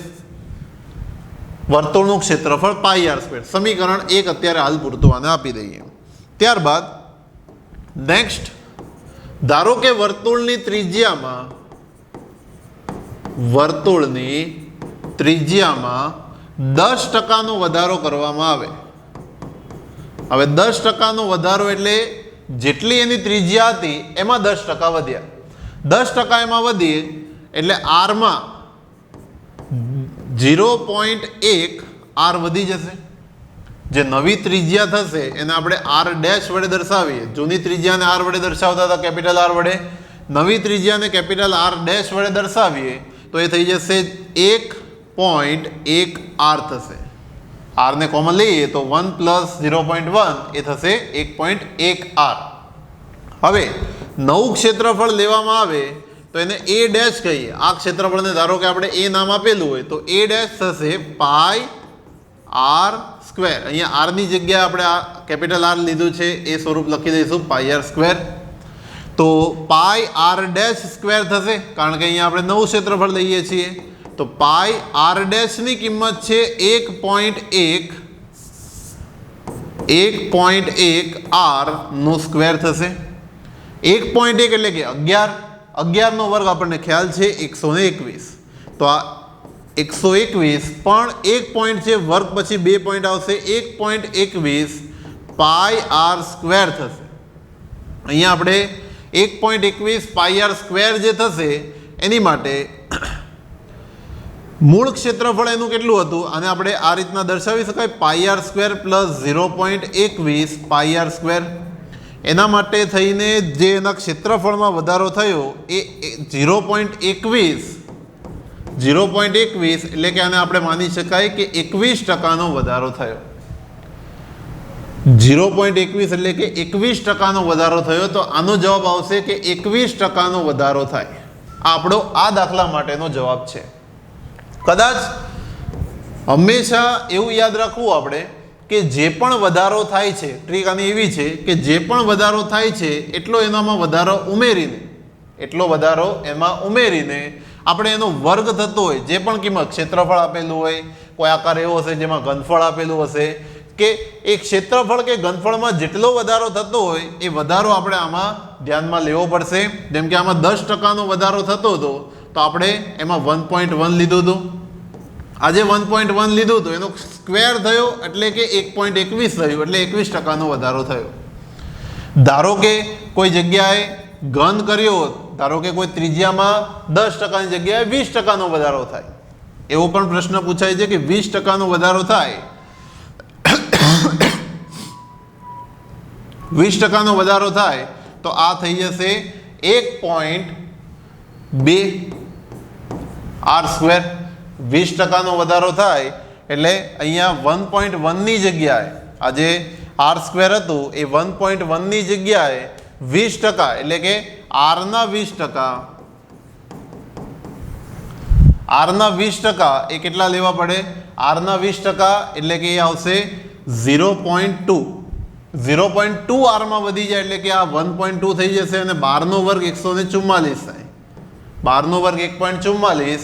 S1: વર્તુળનું ક્ષેત્રફળ પાઈ R સ્ક્વેર. સમીકરણ 1 અત્યારે હાલ પૂરતું આને આપી દઈએ. ત્યારબાદ નેક્સ્ટ, ધારો કે વર્તુળની ત્રિજ્યામાં 10%નો વધારો કરવામાં આવે. હવે 10%નો વધારો એટલે જેટલી એની ત્રિજ્યા હતી એમાં 10% વધ્યા. 10% એમાં વધીએ એટલે આરમાં 0.1 R વધી જશે. જે નવી ત્રિજ્યા થશે એને આપણે R ડેશ વડે દર્શાવીએ. જૂની ત્રિજ્યાને R વડે દર્શાવતા હતા કેપિટલ R વડે, નવી ત્રિજ્યાને કેપિટલ R ડેશ વડે દર્શાવીએ તો એ થઈ જશે 1.1 R થશે. R ને કોમન લઈએ તો 1 + 0.1 એ થશે 1.1 R. હવે નવું ક્ષેત્રફળ લેવામાં આવે તો એને A ડેશ કહીએ. આ ક્ષેત્રફળને ધારો કે આપણે A નામ આપેલું હોય તો A ડેશ થશે પાઈ R સ્ક્વેર. અહીંયા R ની જગ્યાએ આપણે આ કેપિટલ R લીધું છે એ સ્વરૂપ લખી દઈશું પાઈ R સ્ક્વેર. તો પાઈ R ડેશ સ્ક્વેર થશે કારણ કે અહીંયા આપણે નવું ક્ષેત્રફળ લઈએ છીએ. તો પાઈ R ડેશની કિંમત છે 1.1 R નો સ્ક્વેર થશે. 1.1 એટલે કે 11. 11 નો વર્ગ આપણને ખ્યાલ છે 121. તો આ 121 પણ 1 પોઈન્ટ છે, વર્ગ પછી 2 પોઈન્ટ આવશે, 1.21 પાઈ R સ્ક્વેર થશે. અહીંયા આપણે 1.21 પાઈ R સ્ક્વેર જે થશે એની માટે મૂળ ક્ષેત્રફળ એનું કેટલું હતું અને આપણે આ રીતના દર્શાવી શકાય પાઈ R સ્ક્વેર પ્લસ 0.21 પાઈ R સ્ક્વેર. એના માટે થઈને જે એના ક્ષેત્રફળમાં વધારો થયો એ 0.21 એટલે કે આને આપણે માની શકાય કે 21%નો વધારો થયો. 0.21 એટલે કે 21%નો વધારો થયો. તો આનો જવાબ આવશે કે 21%નો વધારો થાય. આ આપણો આ દાખલા માટેનો જવાબ છે. કદાચ હંમેશા એવું યાદ રાખવું આપણે કે જે પણ વધારો થાય છે, ટ્રીક આની એવી છે કે જે પણ વધારો થાય છે એટલો એનામાં વધારો ઉમેરીને આપણે એનો વર્ગ થતો હોય જે પણ કિંમત, ક્ષેત્રફળ આપેલું હોય, કોઈ આકાર એવો હશે જેમાં ઘનફળ આપેલું હશે, કે એ ક્ષેત્રફળ કે ઘનફળમાં જેટલો વધારો થતો હોય એ વધારો આપણે આમાં ધ્યાનમાં લેવો પડશે. જેમ કે આમાં 10%નો વધારો થતો હતો તો આપણે એમાં 1.1 લીધું હતું. આજે 1.1 લીધું હતું એનો સ્ક્વેર થયો એટલે કે 1.21 થયું એટલે 21%નો વધારો થયો. ધારો કે કોઈ જગ્યાએ ઘન કર્યો હોત, ધારો કે કોઈ ત્રિજ્યામાં 10%ની જગ્યાએ 20%નો વધારો થાય, એવો પણ પ્રશ્ન પૂછાય છે કે 20%નો વધારો થાય 20%નો વધારો થાય તો આ થઈ જશે 1.2 R સ્ક્વેર. 20%નો વધારો થાય એટલે અહીંયા 1.1ની જગ્યાએ આ જે R સ્ક્વેર હતું એ 1.1ની જગ્યાએ 20% એટલે કે R ના 20%, આરના 20% એ કેટલા લેવા પડે? આરના 20% એટલે કે એ આવશે 0.2. 0.2 આરમાં વધી જાય એટલે કે આ 1.2 થઈ જશે અને 12 નો વર્ગ 144 થાય. 12 નો વર્ગ 1.44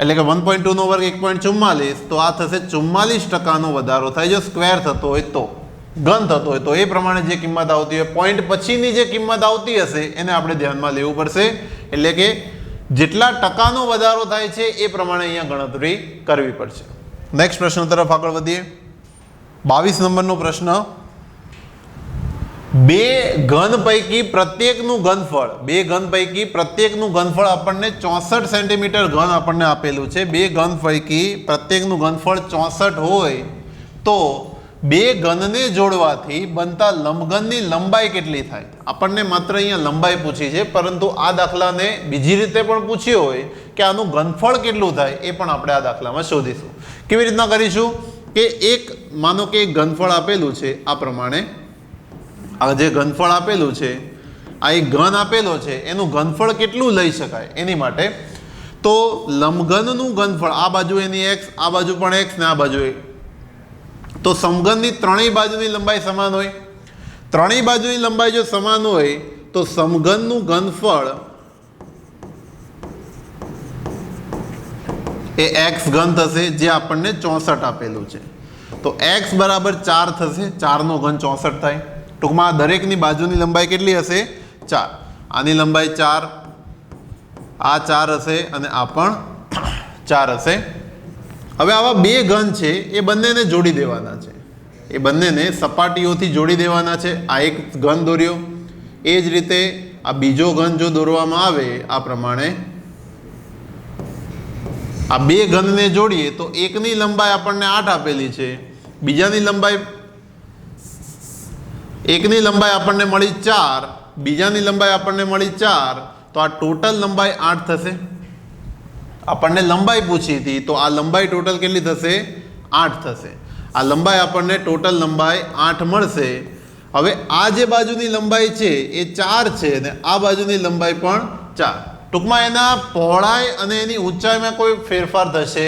S1: એટલે કે 1.2 નો વર્ગ 1.44, તો આ થશે 44%નો વધારો થાય જો સ્ક્વેર થતો હોય તો, ઘન થતો હોય તો. એ પ્રમાણે જે કિંમત આવતી હોય, પોઈન્ટ પછીની જે કિંમત આવતી હશે એને આપણે ધ્યાનમાં લેવું પડશે. એટલે કે જેટલા ટકાનો વધારો થાય છે એ પ્રમાણે અહીંયા ગણતરી કરવી પડશે. નેક્સ્ટ પ્રશ્ન તરફ આગળ વધીએ. 22 નંબરનો પ્રશ્ન, બે ઘન પૈકી પ્રત્યેકનું ઘનફળ આપણને 64 સેન્ટીમીટર ઘન આપણને આપેલું છે. બે ઘન પૈકી પ્રત્યેકનું ઘનફળ 64 હોય તો બે ઘનને જોડવાથી બનતા લંબઘનની લંબાઈ કેટલી થાય? આપણને માત્ર અહીંયા લંબાઈ પૂછી છે, પરંતુ આ દાખલાને બીજી રીતે પણ પૂછ્યો હોય કે આનું ઘનફળ કેટલું થાય એ પણ આપણે આ દાખલામાં શોધીશું. કેવી રીતના કરીશું કે એક માનો કે એક ઘનફળ આપેલું છે, આ પ્રમાણે આ જે ઘનફળ આપેલું છે, આ એક ઘન આપેલો છે, એનું ઘનફળ કેટલું લઈ શકાય એની માટે તો લંબઘનનું ઘનફળ આ બાજુ એની x, આ બાજુ પણ x ને આ બાજુ x, તો સમઘનની ત્રણેય બાજુની લંબાઈ સમાન હોય. ત્રણેય બાજુની લંબાઈ જો સમાન હોય તો સમઘનનું ઘનફળ એ x ઘન થશે, જે આપણને 64 આપેલું છે. તો x બરાબર 4 થશે, 4 નો ઘન 64 થાય. ટૂંકમાં દરેકની બાજુની લંબાઈ કેટલી હશે? 4. આની લંબાઈ 4, આ 4 હશે અને આ પણ 4 હશે. હવે આવા બે ઘન છે એ બંનેને જોડી દેવાના છે, એ બંનેને સપાટીઓથી જોડી દેવાના છે. આ એક ઘન દોર્યો, એ જ રીતે આ બીજો ઘન જો દોરવામાં આવે આ પ્રમાણે, આ બે ઘનને જોડીએ તો એકની લંબાઈ આપણને 8 આપેલી છે, બીજાની લંબાઈ એકની લંબાઈ આપણને મળી 4, બીજાની લંબાઈ આપણને મળી 4, તો આ ટોટલ લંબાઈ 8 થશે. આપણને લંબાઈ પૂછી હતી તો આ લંબાઈ ટોટલ કેટલી થશે? 8 થશે. આ લંબાઈ આપણને ટોટલ લંબાઈ 8 મળશે. હવે આ જે બાજુની લંબાઈ છે એ 4 છે અને આ બાજુની લંબાઈ પણ 4. ટૂંકમાં એના પહોળાઈ અને એની ઊંચાઈમાં કોઈ ફેરફાર થશે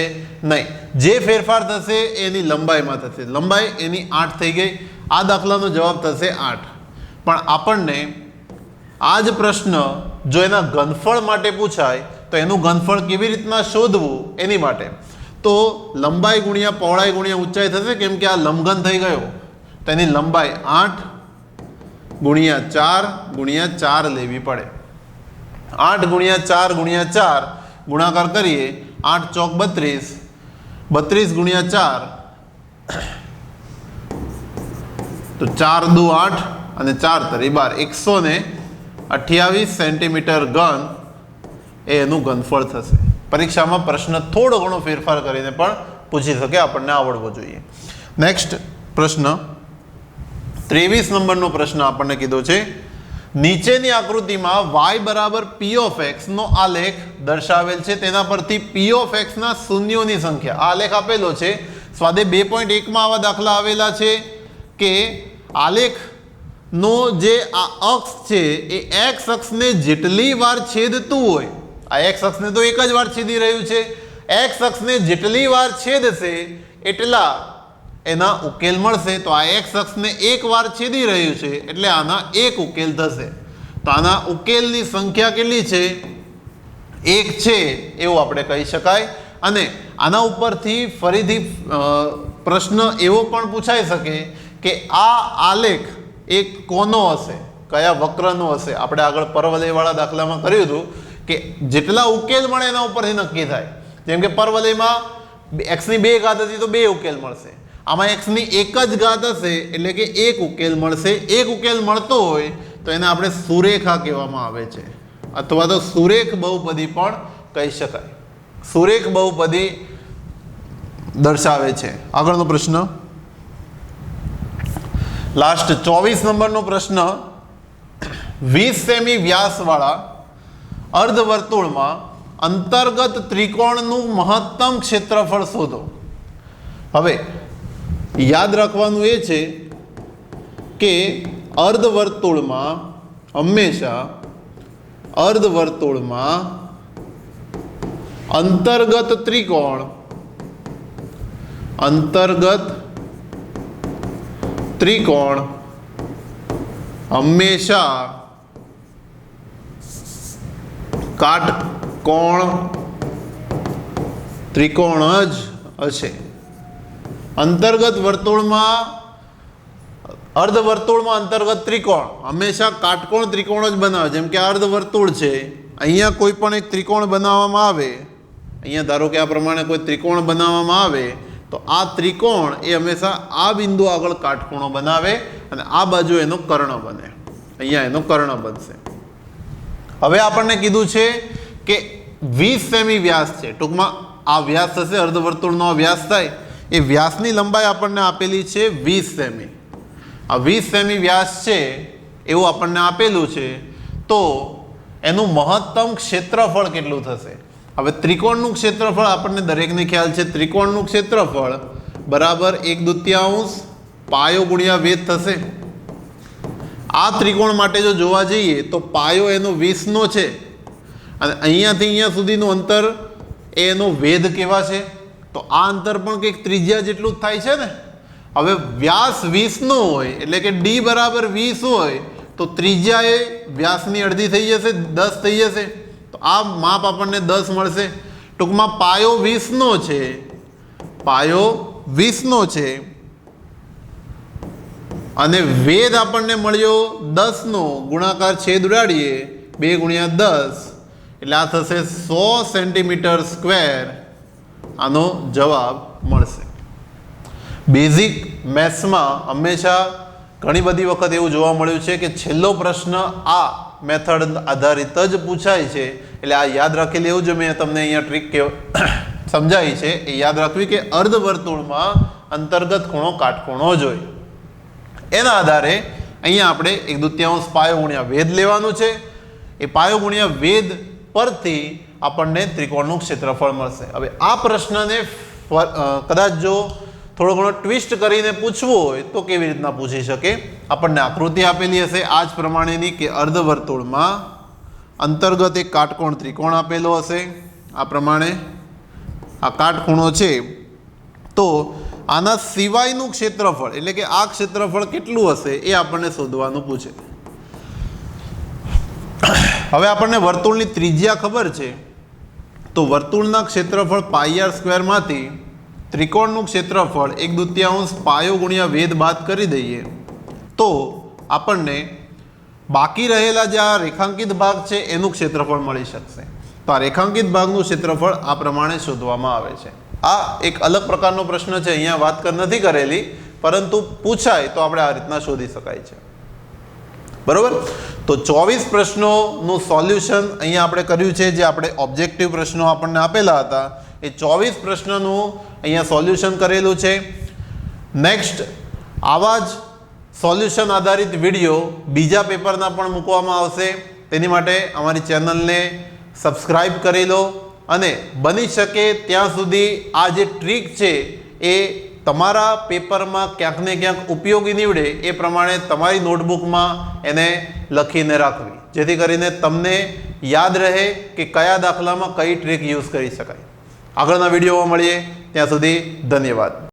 S1: નહીં. જે ફેરફાર થશે એની લંબાઈમાં થશે. લંબાઈ એની 8 થઈ ગઈ. આ દાખલાનો જવાબ થશે 8. પણ આપણને આ જ પ્રશ્ન જો એના ઘનફળ માટે પૂછાય તો એનું ઘનફળ કેવી રીતના શોધવું એની માટે તો લંબાઈ ગુણ્યા પહોળાઈ ગુણ્યા ઊંચાઈ થશે, કેમ કે આ લંબઘન થઈ ગયો તો એની લંબાઈ 8 ગુણ્યા 4 ગુણ્યા 4 લેવી પડે. 8 ગુણ્યા 4 ગુણ્યા 4 ગુણાકાર કરીએ, 8 ચોક 32, 32 ગુણ્યા 4 તો 4 દુ 8 અને 4 તરી 12, 128 સેન્ટીમીટર ઘન એ એનું ઘનફળ થશે. પરીક્ષામાં પ્રશ્ન થોડો ઘણો ફેરફાર કરીને પણ પૂછી શકે, આપણને આવડવો જોઈએ. નેક્સ્ટ પ્રશ્ન 23 નંબરનો પ્રશ્ન આપણને કીધો છે, નીચેની આકૃતિમાં y બરાબર p ઓફ x નો આલેખ દર્શાવેલ છે, તેના પરથી p ઓફ x ના શૂન્યોની સંખ્યા, આ આલેખ આપેલો છે. સ્વાધ્યાય 2.1 માં આવા દાખલા આવેલા છે કે આલેખનો જે આ અક્ષ છે એ x અક્ષને જેટલી વાર છેદતું હોય, આ x અક્ષને તો એક જ વાર છેદી રહ્યું છે, x અક્ષને જેટલી વાર છેદશે એટલા એના ઉકેલ મળશે. તો આ x અક્ષને એક વાર છેદી રહ્યું છે એટલે આના એક ઉકેલ થશે. તો આના ઉકેલની સંખ્યા કેટલી છે? 1 છે એવું આપણે કહી શકાય. અને આના ઉપરથી ફરીથી પ્રશ્ન એવો પણ પૂછાઈ શકે કે આ આલેખ એક કોનો હશે, કયા વક્રનો હશે? આપણે આગળ પરવલયવાળા દાખલામાં કર્યું હતું કે જેટલા ઉકેલ મળે એના ઉપરથી નક્કી થાય. જેમ કે પરવલયમાં x ની 2 ઘાત હતી તો 2 ઉકેલ મળશે, આમાં x ની 1 જ ઘાત હશે એટલે કે 1 ઉકેલ મળશે. 1 ઉકેલ મળતો હોય તો એને આપણે સુરેખા કહેવામાં આવે છે, અથવા તો સુરેખ બહુપદી પણ કહી શકાય. સુરેખ બહુપદી દર્શાવે છે. આગળનો પ્રશ્ન લાસ્ટ 24 નંબરનો પ્રશ્ન, 20 સેમી વ્યાસવાળા અર્ધવર્તુળમાં અંતર્ગત ત્રિકોણનું મહત્તમ ક્ષેત્રફળ શોધો. હવે યાદ રાખવાનું એ છે કે અર્ધવર્તુળમાં હંમેશા અંતર્ગત ત્રિકોણ હંમેશા કાટકોણ ત્રિકોણ જ હશે. અંતર્ગત વર્તુળમાં અર્ધવર્તુળમાં અંતર્ગત ત્રિકોણ હંમેશા કાટકોણ ત્રિકોણ જ બનાવે. જેમ કે અર્ધવર્તુળ છે, અહીંયા કોઈ પણ એક ત્રિકોણ બનાવવામાં આવે, અહીંયા ધારો કે આ પ્રમાણે કોઈ ત્રિકોણ બનાવવામાં આવે તો આ ત્રિકોણ એ હંમેશા આ બિંદુ આગળ કાટખૂણો બનાવે અને આ બાજુ એનો કર્ણ બને, અહીંયા એનો કર્ણ બનશે. હવે આપણને કીધું છે કે 20 સેમી વ્યાસ છે, ટૂંકમાં આ વ્યાસ થશે, અર્ધવર્તુળનો આ વ્યાસ થાય, એ વ્યાસની લંબાઈ આપણને આપેલી છે 20 સેમી. આ 20 સેમી વ્યાસ છે એવું આપણને આપેલું છે, તો એનું મહત્તમ ક્ષેત્રફળ કેટલું થશે? હવે ત્રિકોણનું ક્ષેત્રફળ આપણને દરેકને ખ્યાલ છે, ત્રિકોણનું ક્ષેત્રફળ બરાબર 1/2 પાયો ગુણ્યા વેધ થશે. આ ત્રિકોણ માટે જો જોવા જઈએ તો પાયો એનો 20નો છે અને અહીંયાથી અહીંયા સુધીનું અંતર એ એનો વેધ કેવા છે, તો આ અંતર પણ કંઈક ત્રિજ્યા જેટલું જ થાય છે ને. હવે વ્યાસ 20નો હોય એટલે કે ડી બરાબર 20 હોય તો ત્રિજ્યા એ વ્યાસની અડધી થઈ જશે, 10 થઈ જશે. તો આ માપ આપણને 10 મળશે. ટૂંકમાં પાયો 20નો છે, પાયો 20નો છે અને વેધ આપણને મળ્યો 10નો, ગુણાકાર છેદ ઉડાડીએ 2 × 10 એટલે આ થશે 100 સેન્ટીમીટર સ્ક્વેર. આનો જવાબ મળશે. બેઝિક મેથ્સમાં હંમેશા ઘણી બધી વખત એવું જોવા મળ્યું છે કે છેલ્લો પ્રશ્ન આ મેથડ આધારિત જ પૂછાય છે, એટલે આ યાદ રાખી લેવું જો મેં તમને અહીંયા ટ્રીક સમજાવી છે એ યાદ રાખવી કે અર્ધવર્તુળમાં અંતર્ગત ખૂણો કાટખૂણો જ હોય. એના આધારે અહીંયા આપણે 1/2 પાયો ગુણ્યા વેધ લેવાનું છે. એ પાયો ગુણ્યા વેધ પરથી આપણને ત્રિકોણનું ક્ષેત્રફળ મળશે. હવે આ પ્રશ્નને કદાચ જો થોડો ઘણો ટ્વિસ્ટ કરીને પૂછવું હોય તો કેવી રીતના પૂછી શકે? આપણને આકૃતિ આપેલી હશે આ જ પ્રમાણેની કે અર્ધવર્તુળમાં અંતર્ગત એક કાટકોણ ત્રિકોણ આપેલો હશે, આ પ્રમાણે આ કાટખૂણો છે, તો આના સિવાયનું ક્ષેત્રફળ એટલે કે આ ક્ષેત્રફળ કેટલું હશે એ આપણને શોધવાનું પૂછે. હવે આપણને વર્તુળની ત્રિજ્યા ખબર છે, તો વર્તુળના ક્ષેત્રફળ πr² માંથી ત્રિકોણનું ક્ષેત્રફળ 1/2 પાયો ગુણ્યા વેધ બાદ કરી દઈએ તો આપણને બાકી રહેલા જે આ રેખાંકિત ભાગ છે એનું ક્ષેત્રફળ મળી શકશે. તો આ રેખાંકિત ભાગનું ક્ષેત્રફળ આ પ્રમાણે શોધવામાં આવે છે. આ એક અલગ પ્રકારનો પ્રશ્ન છે, અહીંયા વાત નથી કરેલી, પરંતુ પૂછાય તો આપણે આ રીતના શોધી શકાય છે. બરોબર. તો 24 પ્રશ્નોનું સોલ્યુશન અહીંયા આપણે કર્યું છે. જે આપણે ઓબ્જેક્ટિવ પ્રશ્નો આપણને આપેલા હતા એ 24 પ્રશ્નનું અહીંયા સોલ્યુશન કરેલું છે. નેક્સ્ટ આવા જ સોલ્યુશન આધારિત વિડીયો બીજા પેપરના પણ મૂકવામાં આવશે. તેની માટે અમારી ચેનલને સબસ્ક્રાઈબ કરી લો અને બની શકે ત્યાં સુધી આ જે ટ્રીક છે એ તમારા પેપરમાં ક્યાંક ને ક્યાંક ઉપયોગી નીવડે એ પ્રમાણે તમારી નોટબુકમાં એને લખીને રાખવી, જેથી કરીને તમને યાદ રહે કે કયા દાખલામાં કઈ ટ્રીક યુઝ કરી શકાય. આગળના વિડીયોમાં મળીએ, ત્યાં સુધી ધન્યવાદ.